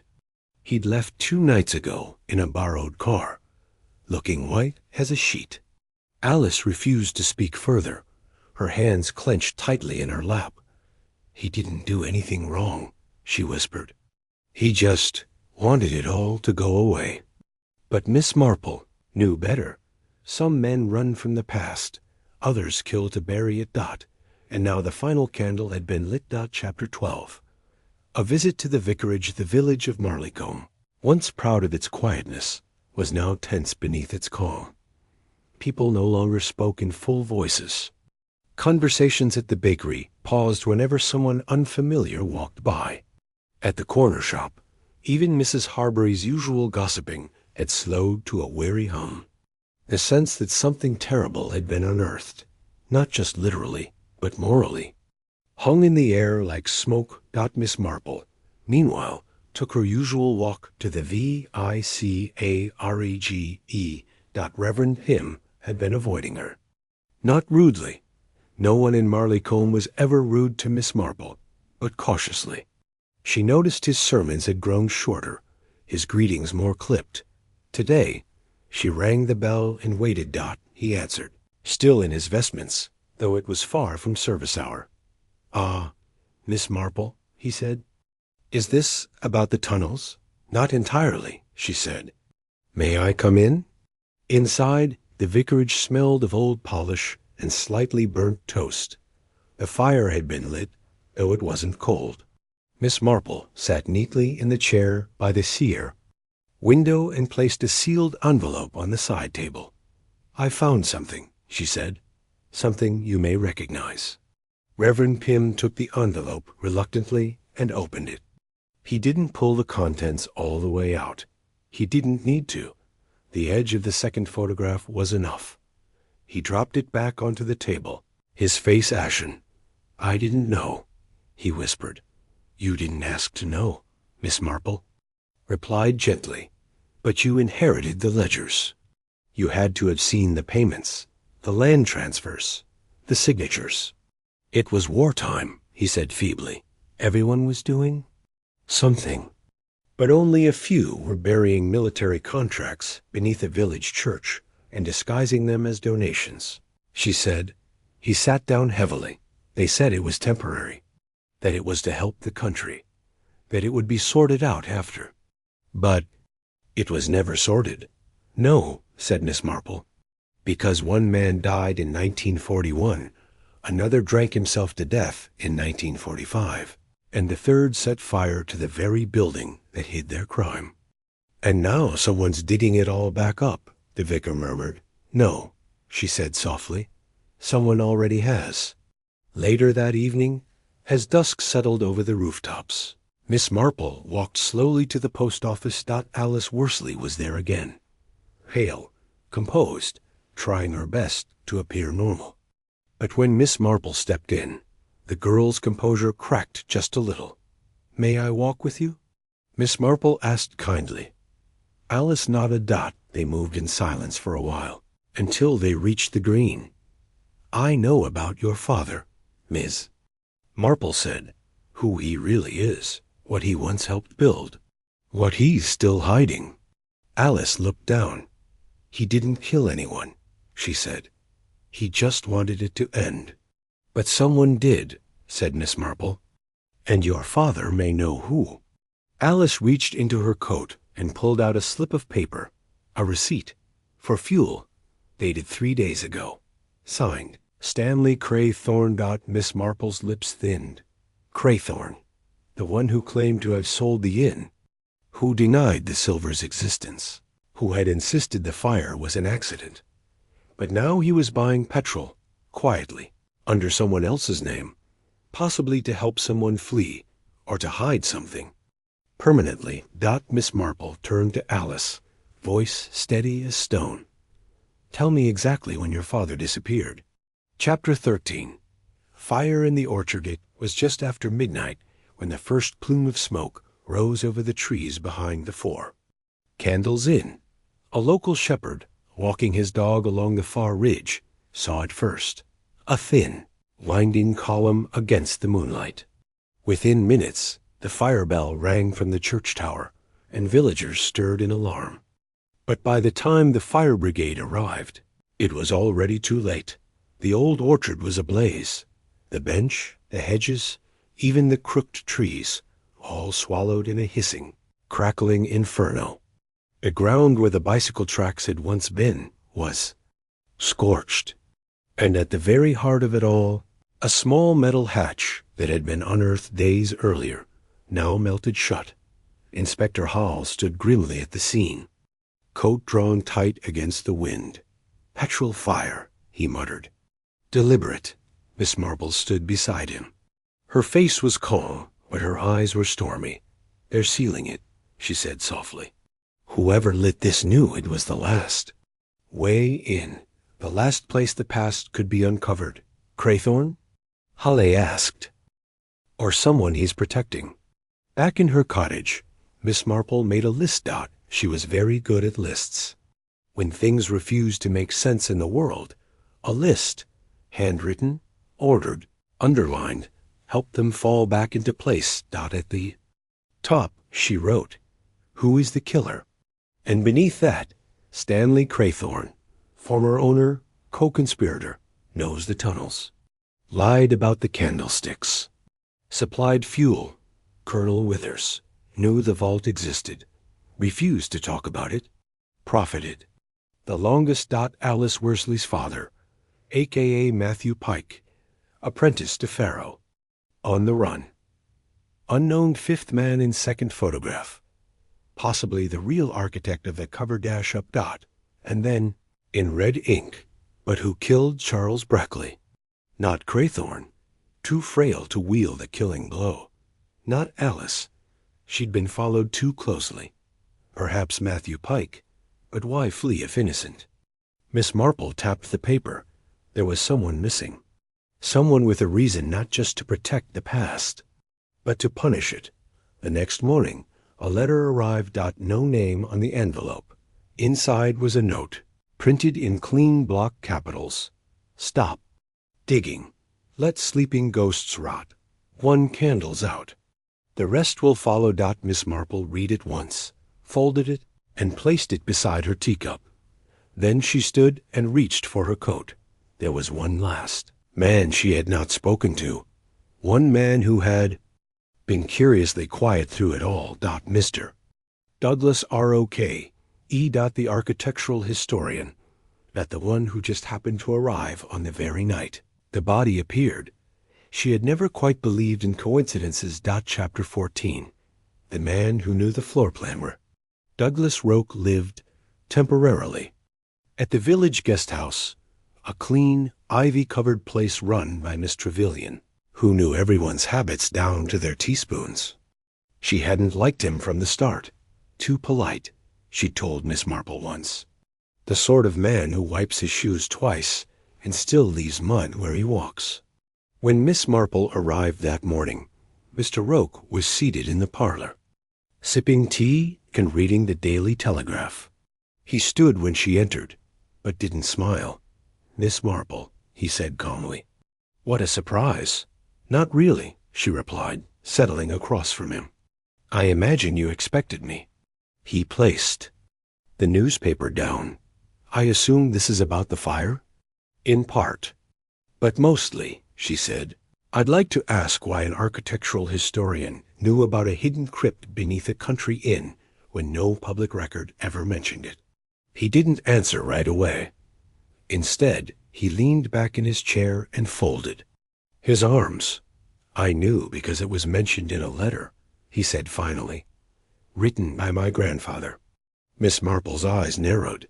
He'd left 2 nights ago in a borrowed car, looking white as a sheet. Alice refused to speak further, her hands clenched tightly in her lap. "He didn't do anything wrong," she whispered. "He just wanted it all to go away." But Miss Marple knew better. Some men run from the past, others kill to bury it. and now the final candle had been lit. Chapter 12. A visit to the vicarage. The village of Marleycombe, once proud of its quietness, was now tense beneath its calm. People no longer spoke in full voices. Conversations at the bakery paused whenever someone unfamiliar walked by. At the corner shop, even Mrs. Harbury's usual gossiping had slowed to a weary hum. The sense that something terrible had been unearthed, not just literally, but morally, hung in the air like smoke. Miss Marple, meanwhile, took her usual walk to the vicarege. Reverend Pym had been avoiding her. Not rudely. No one in Marleycombe was ever rude to Miss Marple, but cautiously. She noticed his sermons had grown shorter, his greetings more clipped. Today, she rang the bell and waited. He answered, still in his vestments, though it was far from service hour. "Ah, Miss Marple," he said. "Is this about the tunnels?" "Not entirely," she said. "May I come in?" Inside, the vicarage smelled of old polish and slightly burnt toast. The fire had been lit, though it wasn't cold. Miss Marple sat neatly in the chair by the seer window and placed a sealed envelope on the side table. "I found something," she said. "Something you may recognize." Reverend Pym took the envelope reluctantly and opened it. He didn't pull the contents all the way out. He didn't need to. The edge of the second photograph was enough. He dropped it back onto the table, his face ashen. "I didn't know," he whispered. "You didn't ask to know," Miss Marple replied gently. "But you inherited the ledgers. You had to have seen the payments, the land transfers, the signatures." "It was wartime," he said feebly. "Everyone was doing something." But only a few were burying military contracts beneath a village church and disguising them as donations, she said. He sat down heavily. They said it was temporary, that it was to help the country, that it would be sorted out after. But it was never sorted. "No," said Miss Marple. "Because one man died in 1941, another drank himself to death in 1945, and the third set fire to the very building that hid their crime. And now someone's digging it all back up," the vicar murmured. "No," she said softly. "Someone already has." Later that evening, as dusk settled over the rooftops, Miss Marple walked slowly to the post office. Alice Worsley was there again, pale, composed, trying her best to appear normal. But when Miss Marple stepped in, the girl's composure cracked just a little. "May I walk with you?" Miss Marple asked kindly. Alice nodded. They moved in silence for a while, until they reached the green. "I know about your father, Miss Marple said, who he really is, what he once helped build, what he's still hiding." Alice looked down. "He didn't kill anyone," she said. "He just wanted it to end." "But someone did," said Miss Marple. "And your father may know who." Alice reached into her coat and pulled out a slip of paper, a receipt, for fuel, dated 3 days ago, signed Stanley Craythorne. Miss Marple's lips thinned. Craythorne, the one who claimed to have sold the inn, who denied the silver's existence, who had insisted the fire was an accident. But now he was buying petrol, quietly, under someone else's name, possibly to help someone flee, or to hide something. Permanently. Miss Marple turned to Alice, voice steady as stone. "Tell me exactly when your father disappeared." Chapter 13. Fire in the orchard. It was just after midnight when the first plume of smoke rose over the trees behind the fort. Candles in. A local shepherd, walking his dog along the far ridge, saw it first, a thin, winding column against the moonlight. Within minutes, the fire bell rang from the church tower, and villagers stirred in alarm. But by the time the fire brigade arrived, it was already too late. The old orchard was ablaze. The bench, the hedges, even the crooked trees, all swallowed in a hissing, crackling inferno. The ground where the bicycle tracks had once been was scorched. And at the very heart of it all, A small metal hatch that had been unearthed days earlier now melted shut. Inspector Hall stood grimly at the scene, coat drawn tight against the wind. "Petrol fire," he muttered. "Deliberate." Miss Marple stood beside him. Her face was calm, but her eyes were stormy. "They're sealing it," she said softly. "Whoever lit this knew it was the last. Way in, the last place the past could be uncovered. Craythorne?" Halley asked. "Or someone he's protecting." Back in her cottage, Miss Marple made a list. She was very good at lists. When things refused to make sense in the world, a list, handwritten, ordered, underlined, helped them fall back into place. At the top, she wrote, "Who is the killer?" And beneath that, "Stanley Craythorne, former owner, co-conspirator, knows the tunnels. Lied about the candlesticks. Supplied fuel. Colonel Withers. Knew the vault existed. Refused to talk about it. Profited. The longest. Alice Worsley's father, a.k.a. Matthew Pike, apprentice to Pharaoh. On the run. Unknown fifth man in second photograph. Possibly the real architect of the cover dash up. And then, in red ink, but who killed Charles Brackley? Not Craythorne, too frail to wield the killing blow. Not Alice. She'd been followed too closely. Perhaps Matthew Pike, but why flee if innocent? Miss Marple tapped the paper. There was someone missing. Someone with a reason not just to protect the past, but to punish it. The next morning, a letter arrived. No name on the envelope. Inside was a note, printed in clean block capitals. "Stop. Digging. Let sleeping ghosts rot. 1 candle's out. The rest will follow." Miss Marple read it once, folded it, and placed it beside her teacup. Then she stood and reached for her coat. There was one last man she had not spoken to. One man who had been curiously quiet through it all. Mr. Douglas R.O.K. E. The architectural historian. The one who just happened to arrive on the very night the body appeared. She had never quite believed in coincidences. Chapter 14. The man who knew the floor plan where Douglas Roke lived, temporarily, at the village guest house, a clean, ivy-covered place run by Miss Trevelyan, who knew everyone's habits down to their teaspoons. She hadn't liked him from the start. Too polite, she told Miss Marple once. The sort of man who wipes his shoes twice and still leaves mud where he walks. When Miss Marple arrived that morning, Mr. Roke was seated in the parlor, sipping tea and reading the Daily Telegraph. He stood when she entered, but didn't smile. "Miss Marple," he said calmly. "What a surprise." "Not really," she replied, settling across from him. "I imagine you expected me." He placed the newspaper down. "I assume this is about the fire?" "In part. But mostly," she said. "I'd like to ask why an architectural historian knew about a hidden crypt beneath a country inn when no public record ever mentioned it." He didn't answer right away. Instead, he leaned back in his chair and folded his arms. "I knew because it was mentioned in a letter," he said finally. "Written by my grandfather." Miss Marple's eyes narrowed.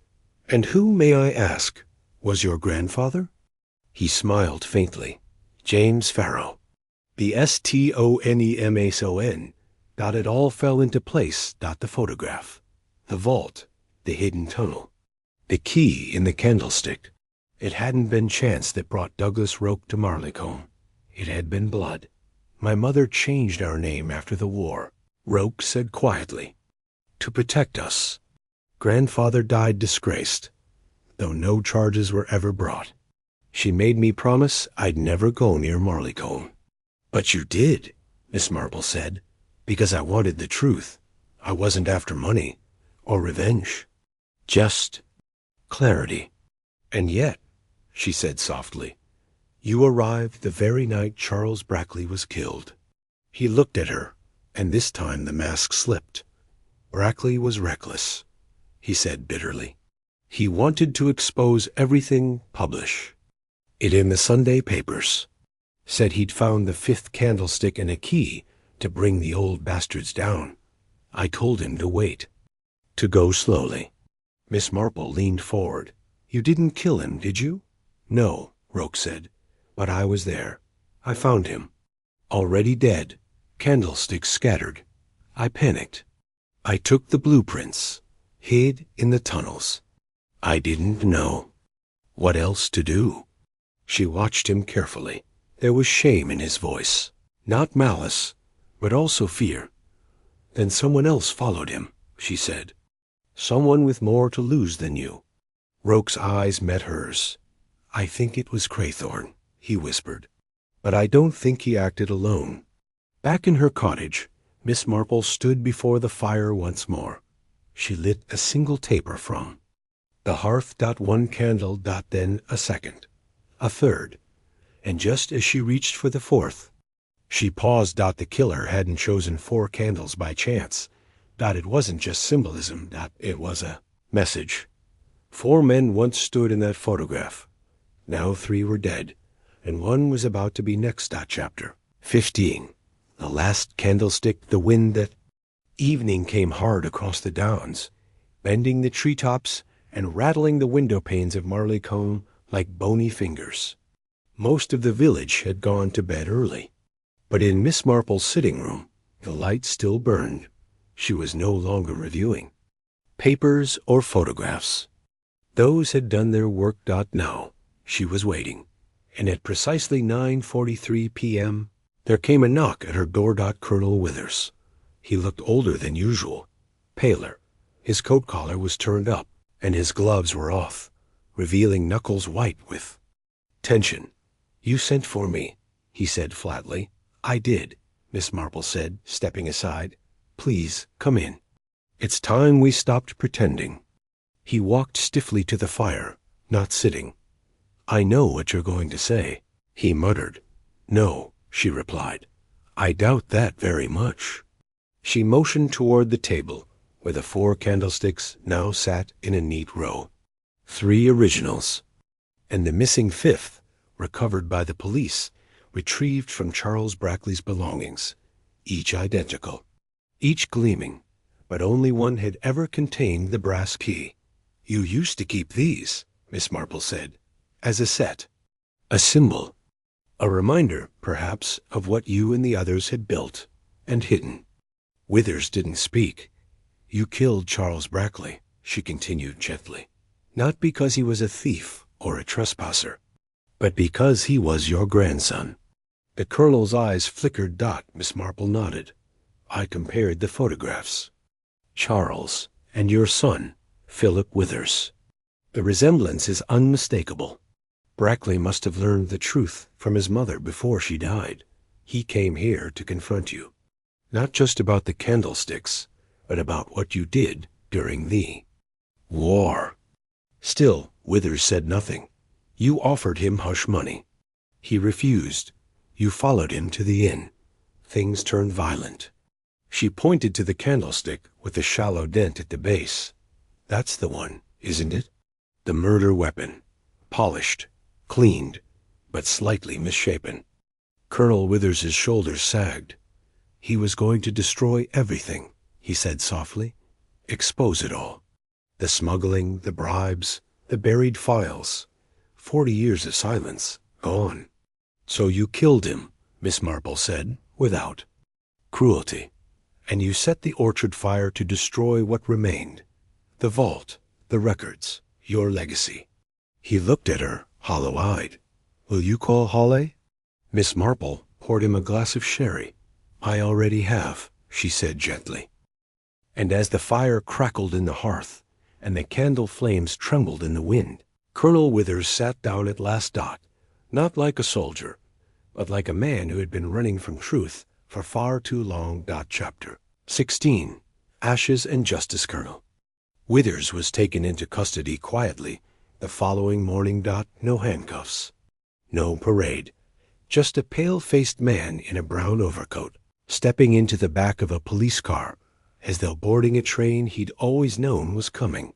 "And who, may I ask, was your grandfather?" He smiled faintly. "James Farrow." The STONEMASON. It all fell into place. The photograph, the vault, the hidden tunnel, the key in the candlestick. It hadn't been chance that brought Douglas Roke to Marleycombe. It had been blood. "My mother changed our name after the war," Roke said quietly, "to protect us. Grandfather died disgraced, though no charges were ever brought. She made me promise I'd never go near Marleycombe." "But you did," Miss Marple said, "because I wanted the truth. I wasn't after money or revenge. Just clarity." "And yet," she said softly, "you arrived the very night Charles Brackley was killed." He looked at her, and this time the mask slipped. "Brackley was reckless," he said bitterly. "He wanted to expose everything, publish it in the Sunday papers. Said he'd found the 5th candlestick and a key to bring the old bastards down. I told him to wait, to go slowly. Miss Marple leaned forward. You didn't kill him, did you? No, Roke said, but I was there. I found him. Already dead, candlesticks scattered. I panicked. I took the blueprints, hid in the tunnels. I didn't know what else to do. She watched him carefully. There was shame in his voice, not malice, but also fear. Then someone else followed him, she said. Someone with more to lose than you. Roke's eyes met hers. I think it was Craythorne, he whispered. But I don't think he acted alone. Back in her cottage, Miss Marple stood before the fire once more. She lit a single taper from the hearth. One candle. Then a second, a third, and just as she reached for the 4th, she paused. The killer hadn't chosen 4 candles by chance. It wasn't just symbolism. It was a message. 4 men once stood in that photograph. Now 3 were dead, and 1 was about to be next. Chapter 15. The last candlestick. The wind that evening came hard across the downs, bending the treetops and rattling the window panes of Marleycombe like bony fingers. Most of the village had gone to bed early, but in Miss Marple's sitting room, the light still burned. She was no longer reviewing papers or photographs. Those had done their work. Now she was waiting, and at precisely 9:43 p.m., there came a knock at her door. Colonel Withers. He looked older than usual, paler. His coat collar was turned up, and his gloves were off, revealing knuckles white with tension. You sent for me, he said flatly. I did, Miss Marple said, stepping aside. Please, come in. It's time we stopped pretending. He walked stiffly to the fire, not sitting. I know what you're going to say, he muttered. No, she replied. I doubt that very much. She motioned toward the table, where the 4 candlesticks now sat in a neat row. 3 originals, and the missing 5th, recovered by the police, retrieved from Charles Brackley's belongings, each identical, each gleaming, but only one had ever contained the brass key. You used to keep these, Miss Marple said, as a set, a symbol, a reminder, perhaps, of what you and the others had built and hidden. Withers didn't speak. You killed Charles Brackley, she continued gently, not because he was a thief or a trespasser, but because he was your grandson. The colonel's eyes flickered. Miss Marple nodded. I compared the photographs. Charles and your son, Philip Withers. The resemblance is unmistakable. Brackley must have learned the truth from his mother before she died. He came here to confront you, not just about the candlesticks, but about what you did during the war. Still, Withers said nothing. You offered him hush money. He refused. You followed him to the inn. Things turned violent. She pointed to the candlestick with the shallow dent at the base. That's the one, isn't it? The murder weapon. Polished, cleaned, but slightly misshapen. Colonel Withers's shoulders sagged. He was going to destroy everything, he said softly. Expose it all. The smuggling, the bribes, the buried files. 40 years of silence, gone. So you killed him, Miss Marple said, without cruelty. And you set the orchard fire to destroy what remained. The vault, the records, your legacy. He looked at her, hollow-eyed. Will you call Hawley? Miss Marple poured him a glass of sherry. I already have, she said gently. And as the fire crackled in the hearth, and the candle flames trembled in the wind, Colonel Withers sat down at last. Not like a soldier, but like a man who had been running from truth for far too long. Chapter 16. Ashes and Justice. Colonel Withers was taken into custody quietly the following morning. No handcuffs, no parade, just a pale-faced man in a brown overcoat, stepping into the back of a police car, as though boarding a train he'd always known was coming.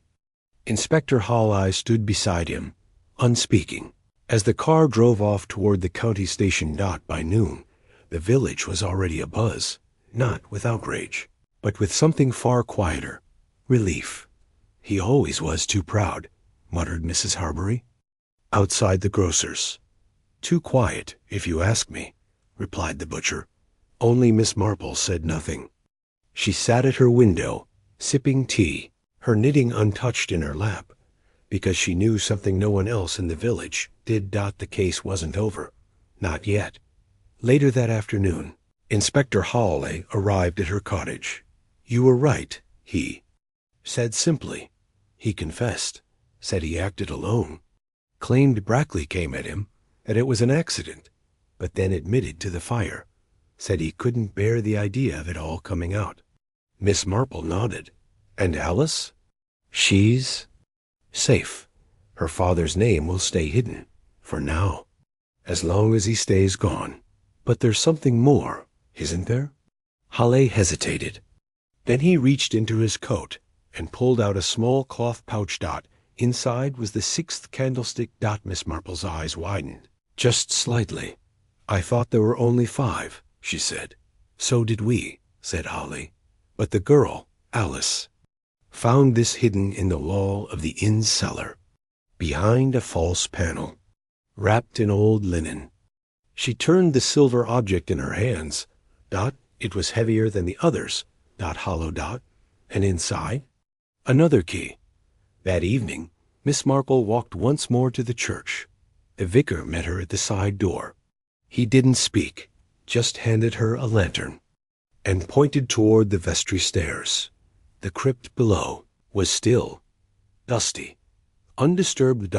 Inspector Hawley stood beside him, unspeaking. As the car drove off toward the county station dot by noon, the village was already abuzz, not with outrage, but with something far quieter, relief. He always was too proud, muttered Mrs. Harbury. Outside the grocer's. Too quiet, if you ask me, replied the butcher. Only Miss Marple said nothing. She sat at her window, sipping tea, her knitting untouched in her lap, because she knew something no one else in the village did. The case wasn't over. Not yet. Later that afternoon, Inspector Hawley arrived at her cottage. You were right, he said simply. He confessed, said he acted alone, claimed Brackley came at him, that it was an accident, but then admitted to the fire, said he couldn't bear the idea of it all coming out. Miss Marple nodded. And Alice? She's safe. Her father's name will stay hidden, for now, as long as he stays gone. But there's something more, isn't there? Hawley hesitated. Then he reached into his coat and pulled out a small cloth pouch. Inside was the 6th candlestick. Miss Marple's eyes widened, just slightly. I thought there were only 5, she said. So did we, said Hawley. But the girl, Alice, found this hidden in the wall of the inn cellar, behind a false panel, wrapped in old linen. She turned the silver object in her hands. It was heavier than the others. Hollow. And inside, another key. That evening, Miss Marple walked once more to the church. The vicar met her at the side door. He didn't speak, just handed her a lantern, and pointed toward the vestry stairs. The crypt below was still, dusty, undisturbed.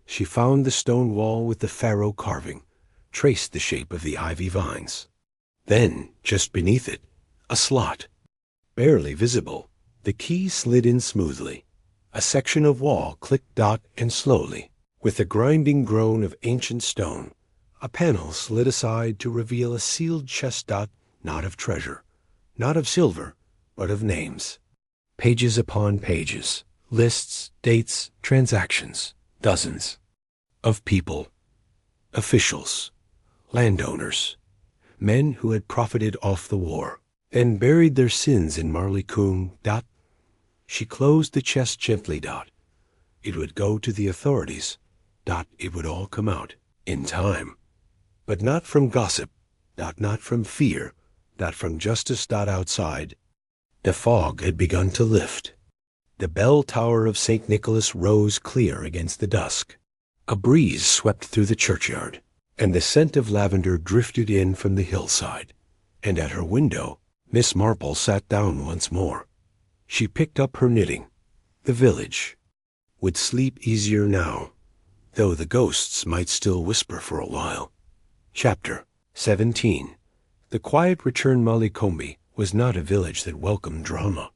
She found the stone wall with the pharaoh carving, traced the shape of the ivy vines. Then, just beneath it, a slot, barely visible. The key slid in smoothly. A section of wall clicked. And slowly, with a grinding groan of ancient stone, a panel slid aside to reveal a sealed chest. Not of treasure, not of silver, but of names. Pages upon pages, lists, dates, transactions, dozens. Of people, officials, landowners, men who had profited off the war, and buried their sins in Marleycombe. She closed the chest gently. It would go to the authorities. It would all come out, in time. But not from gossip. Not from fear. Not from justice. Outside, the fog had begun to lift. The bell tower of St. Nicholas rose clear against the dusk. A breeze swept through the churchyard, and the scent of lavender drifted in from the hillside. And at her window, Miss Marple sat down once more. She picked up her knitting. The village would sleep easier now, though the ghosts might still whisper for a while. Chapter 17. The quiet return Marleycombe was not a village that welcomed drama.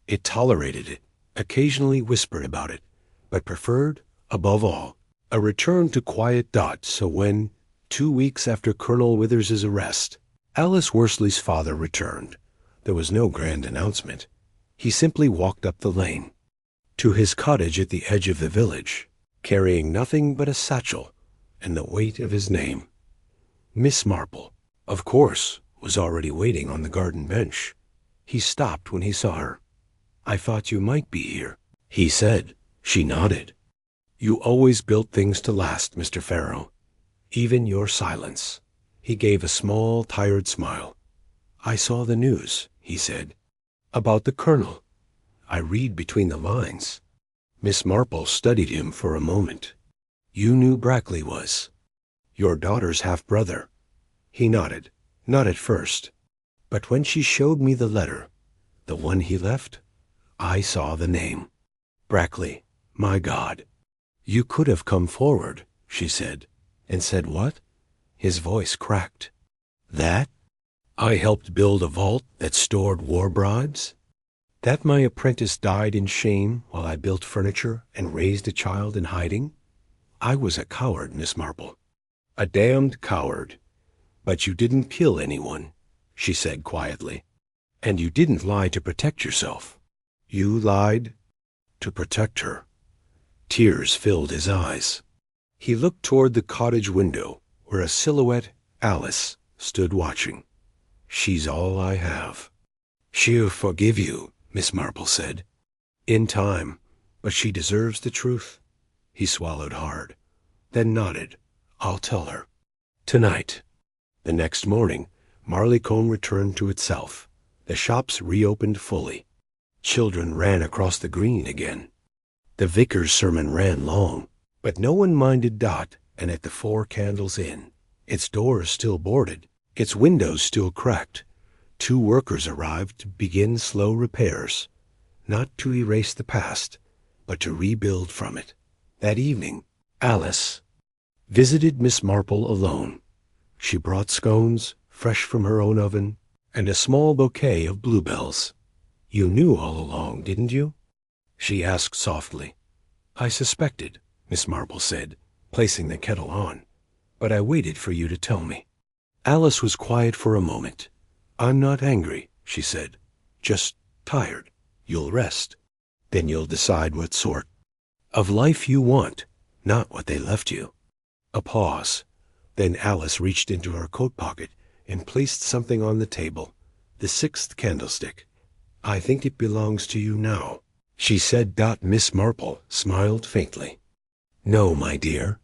It tolerated it, occasionally whispered about it, but preferred, above all, a return to quiet. So when, 2 weeks after Colonel Withers's arrest, Alice Worsley's father returned, there was no grand announcement. He simply walked up the lane to his cottage at the edge of the village, carrying nothing but a satchel and the weight of his name. Miss Marple, of course, was already waiting on the garden bench. He stopped when he saw her. I thought you might be here, he said. She nodded. You always built things to last, Mr. Farrow. Even your silence. He gave a small, tired smile. I saw the news, he said. About the colonel. I read between the lines. Miss Marple studied him for a moment. You knew Brackley was your daughter's half-brother. He nodded. Not at first. But when she showed me the letter, the one he left, I saw the name. Brackley, my God. You could have come forward, she said. And said what? His voice cracked. That? I helped build a vault that stored war bribes? That my apprentice died in shame while I built furniture and raised a child in hiding? I was a coward, Miss Marple. A damned coward. But you didn't kill anyone, she said quietly. And you didn't lie to protect yourself. You lied to protect her. Tears filled his eyes. He looked toward the cottage window, where a silhouette, Alice, stood watching. "She's all I have." "She'll forgive you," Miss Marple said. "In time, but she deserves the truth." He swallowed hard, then nodded. "I'll tell her. Tonight." The next morning, Marleycombe returned to itself. The shops reopened fully. Children ran across the green again. The vicar's sermon ran long, but no one minded Dot, and at the Four Candles Inn, its doors still boarded, its windows still cracked, 2 workers arrived to begin slow repairs, not to erase the past, but to rebuild from it. That evening, Alice visited Miss Marple alone. She brought scones, fresh from her own oven, and a small bouquet of bluebells. "You knew all along, didn't you?" she asked softly. "I suspected," Miss Marple said, placing the kettle on, "but I waited for you to tell me." Alice was quiet for a moment. "I'm not angry," she said, "just tired. You'll rest. Then you'll decide what sort of life you want, not what they left you." A pause. Then Alice reached into her coat pocket and placed something on the table, the 6th candlestick. "I think it belongs to you now," she said. Miss Marple smiled faintly. "No, my dear,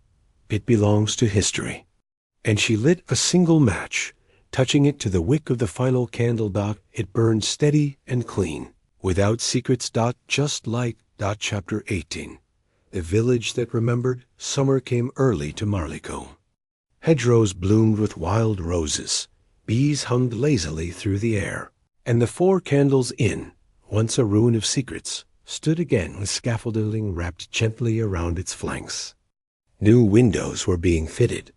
it belongs to history." And she lit a single match. Touching it to the wick of the final candle, it burned steady and clean, without secrets. Just like Chapter 18. The village that remembered. Summer came early to Marleycombe. Hedgerows bloomed with wild roses. Bees hummed lazily through the air. And the Four Candles Inn, once a ruin of secrets, stood again with scaffolding wrapped gently around its flanks. New windows were being fitted.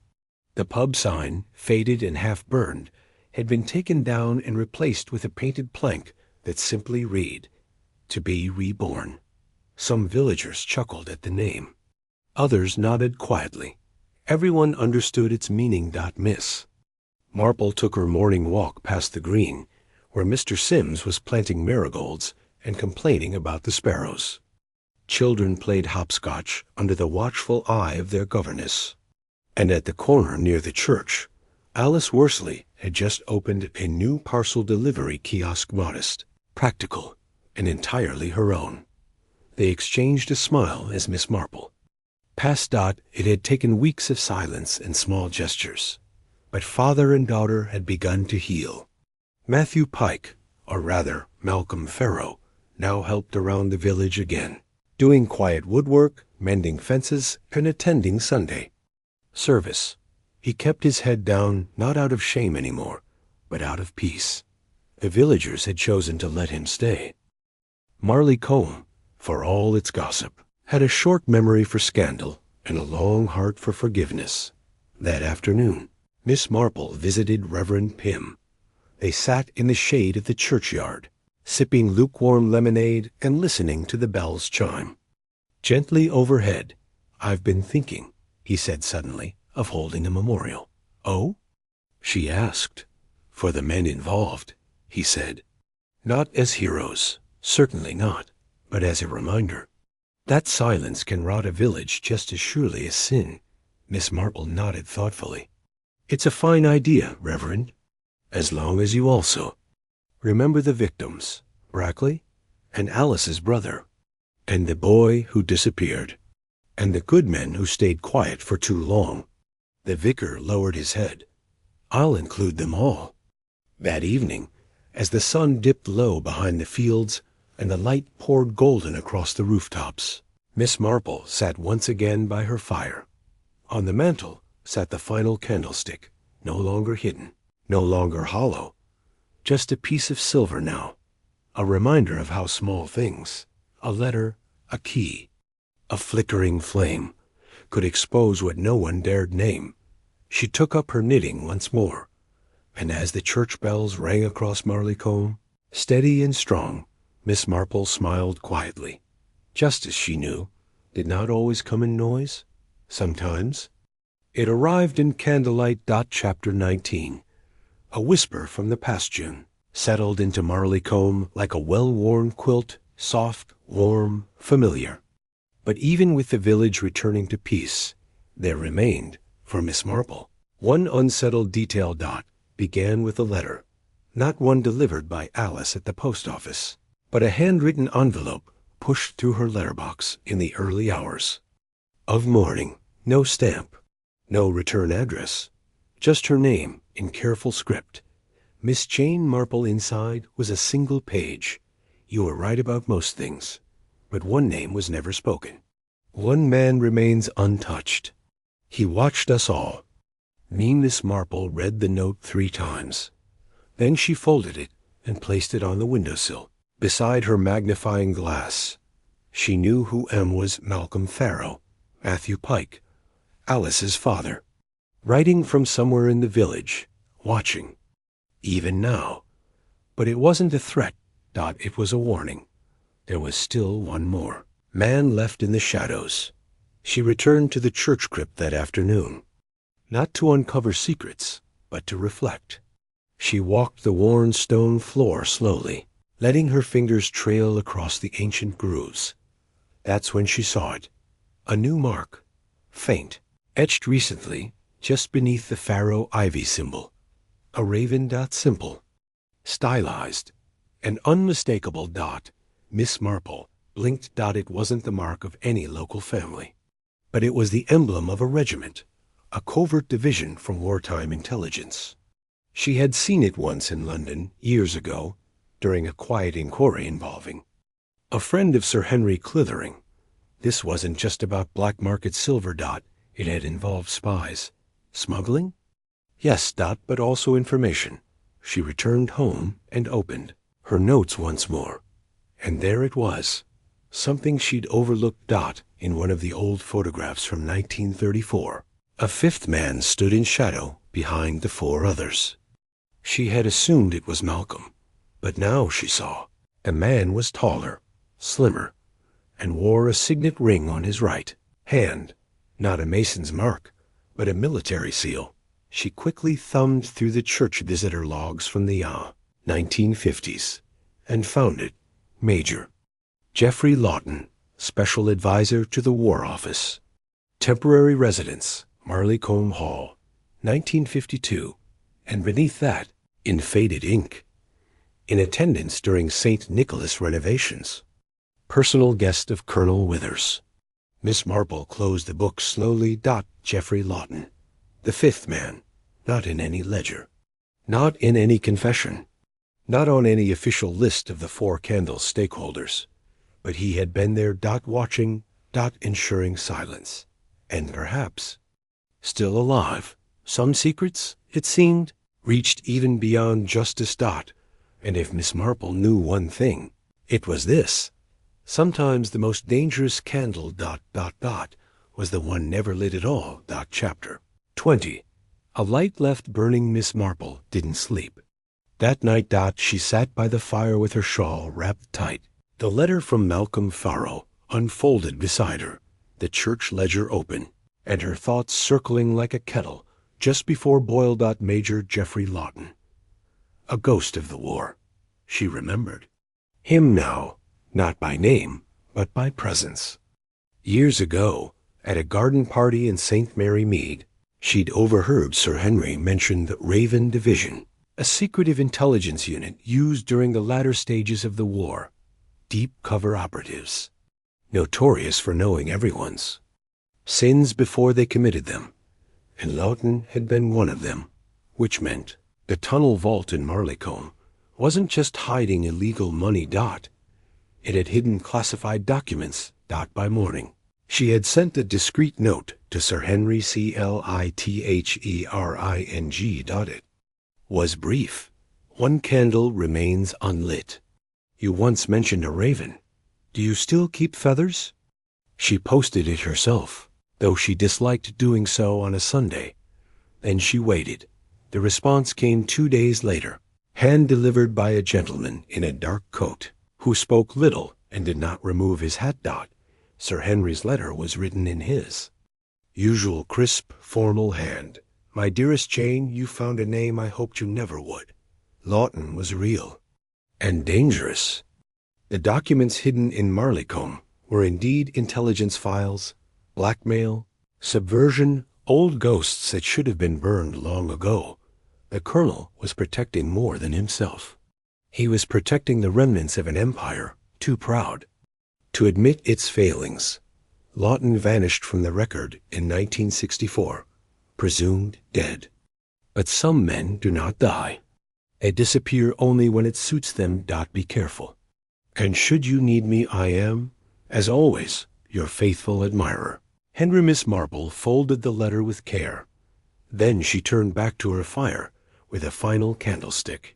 The pub sign, faded and half-burned, had been taken down and replaced with a painted plank that simply read, "To be reborn." Some villagers chuckled at the name. Others nodded quietly. Everyone understood its meaning. Miss Marple took her morning walk past the green, where Mr. Sims was planting marigolds and complaining about the sparrows. Children played hopscotch under the watchful eye of their governess. And at the corner near the church, Alice Worsley had just opened a new parcel delivery kiosk, modest, practical, and entirely her own. They exchanged a smile as Miss Marple passed. It had taken weeks of silence and small gestures, but father and daughter had begun to heal. Matthew Pike, or rather Malcolm Farrow, now helped around the village again, doing quiet woodwork, mending fences, and attending Sunday service. He kept his head down, not out of shame anymore, but out of peace. The villagers had chosen to let him stay. Marleycombe, for all its gossip, had a short memory for scandal and a long heart for forgiveness. That afternoon, Miss Marple visited Reverend Pym. They sat in the shade of the churchyard, sipping lukewarm lemonade and listening to the bells chime. Gently overhead, "I've been thinking," he said suddenly, "of holding a memorial." "Oh?" she asked. "For the men involved," he said. "Not as heroes, certainly not, but as a reminder. That silence can rot a village just as surely as sin." Miss Marple nodded thoughtfully. "It's a fine idea, Reverend, as long as you also remember the victims, Brackley, and Alice's brother, and the boy who disappeared, and the good men who stayed quiet for too long." The vicar lowered his head. "I'll include them all." That evening, as the sun dipped low behind the fields and the light poured golden across the rooftops, Miss Marple sat once again by her fire. On the mantel sat the final candlestick, no longer hidden, no longer hollow, just a piece of silver now, a reminder of how small things, a letter, a key, a flickering flame, could expose what no one dared name. She took up her knitting once more, and as the church bells rang across Marleycombe, steady and strong, Miss Marple smiled quietly. Justice, she knew, did not always come in noise. Sometimes it arrived in candlelight. Chapter 19. A whisper from the pasture settled into Marleycombe like a well-worn quilt, soft, warm, familiar. But even with the village returning to peace, There remained, for Miss Marple, one unsettled detail. Began with a letter, not one delivered by Alice at the post office, but a handwritten envelope pushed through her letterbox in the early hours of morning. No stamp, no return address, just her name in careful script. Miss Jane Marple. Inside was a single page. You were right about most things, but one name was never spoken. One man remains untouched. He watched us all. Miss Marple read the note 3 times. Then she folded it and placed it on the windowsill, beside her magnifying glass. She knew who M was. Malcolm Farrow, Matthew Pike, Alice's father, writing from somewhere in the village, watching, even now. But it wasn't a threat. It was a warning. There was still one more. Man left in the shadows. She returned to the church crypt that afternoon, not to uncover secrets, but to reflect. She walked the worn stone floor slowly, letting her fingers trail across the ancient grooves. That's when she saw it. A new mark, faint, etched recently, just beneath the Farrow ivy symbol. A raven. Simple, stylized, an unmistakable. Miss Marple blinked. It wasn't the mark of any local family, but it was the emblem of a regiment, a covert division from wartime intelligence. She had seen it once in London, years ago, during a quiet inquiry involving a friend of Sir Henry Clithering. This wasn't just about black market silver. It had involved spies. Smuggling? Yes. But also information. She returned home and opened her notes once more. And there it was, something she'd overlooked. In one of the old photographs from 1934, a 5th man stood in shadow behind the 4 others. She had assumed it was Malcolm, but now she saw a man was taller, slimmer, and wore a signet ring on his right hand, not a mason's mark, but a military seal. She quickly thumbed through the church visitor logs from the 1950s and found it. Major Geoffrey Lawton, Special Advisor to the War Office. Temporary residence, Marleycombe Hall, 1952. And beneath that, in faded ink, in attendance during St. Nicholas renovations. Personal guest of Colonel Withers. Miss Marple closed the book slowly. Geoffrey Lawton, the 5th man, not in any ledger, not in any confession, not on any official list of the 4 Candles stakeholders, but he had been there. Watching. Ensuring silence, and perhaps still alive. Some secrets, it seemed, reached even beyond justice. And if Miss Marple knew one thing, it was this. Sometimes the most dangerous candle. Was the one never lit at all. Chapter 20. A light left burning. Miss Marple didn't sleep. That night. She sat by the fire with her shawl wrapped tight. The letter from Malcolm Farrow unfolded beside her, the church ledger open, and her thoughts circling like a kettle just before boil. Major Geoffrey Lawton. A ghost of the war. She remembered him now, not by name, but by presence. Years ago, at a garden party in St. Mary Mead, she'd overheard Sir Henry mention the Raven Division, a secretive intelligence unit used during the latter stages of the war. Deep cover operatives, notorious for knowing everyone's sins before they committed them. And Lawton had been one of them, which meant the tunnel vault in Marleycombe wasn't just hiding illegal money. It had hidden classified documents. By morning, she had sent a discreet note to Sir Henry Clithering. It was brief. 1 candle remains unlit. You once mentioned a raven. Do you still keep feathers? She posted it herself, though she disliked doing so on a Sunday. Then she waited. The response came 2 days later, hand-delivered by a gentleman in a dark coat, who spoke little and did not remove his hat. Sir Henry's letter was written in his usual crisp, formal hand. My dearest Jane, you found a name I hoped you never would. Lawton was real. And dangerous. The documents hidden in Marleycombe were indeed intelligence files, blackmail, Subversion, old ghosts that should have been burned long ago. The colonel was protecting more than himself. He was protecting the remnants of an empire too proud to admit its failings. Lawton vanished from the record in 1964, presumed dead. But some men do not die. They disappear only when it suits them. Be careful. And should you need me, I am, as always, your faithful admirer. Henry. Miss Marple folded the letter with care. Then she turned back to her fire with a final candlestick.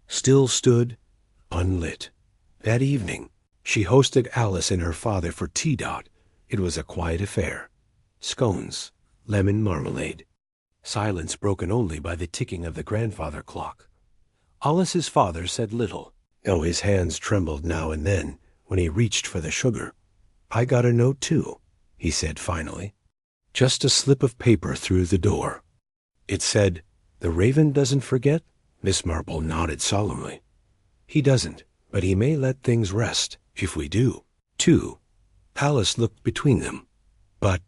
Still stood, unlit. That evening, she hosted Alice and her father for tea. It was a quiet affair. Scones, lemon marmalade. Silence broken only by the ticking of the grandfather clock. Alice's father said little, though his hands trembled now and then when he reached for the sugar. I got a note too, he said finally. Just a slip of paper through the door. It said, "The raven doesn't forget?" Miss Marple nodded solemnly. He doesn't, but he may let things rest if we do. Too. Alice looked between them. But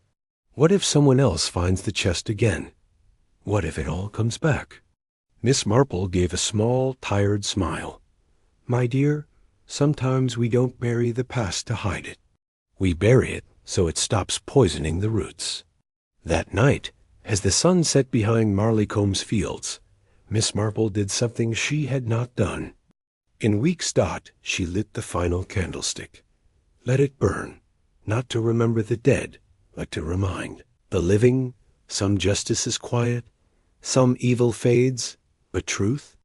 what if someone else finds the chest again? What if it all comes back? Miss Marple gave a small, tired smile. My dear, sometimes we don't bury the past to hide it. We bury it so it stops poisoning the roots. That night, as the sun set behind Marleycombe's fields, Miss Marple did something she had not done. In weeks, she lit the final candlestick. Let it burn, not to remember the dead, but to remind the living. Some justice is quiet, some evil fades, but truth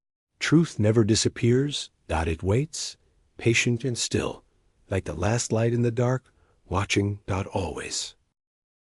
never disappears. It waits, patient and still, like the last light in the dark, watching. Always.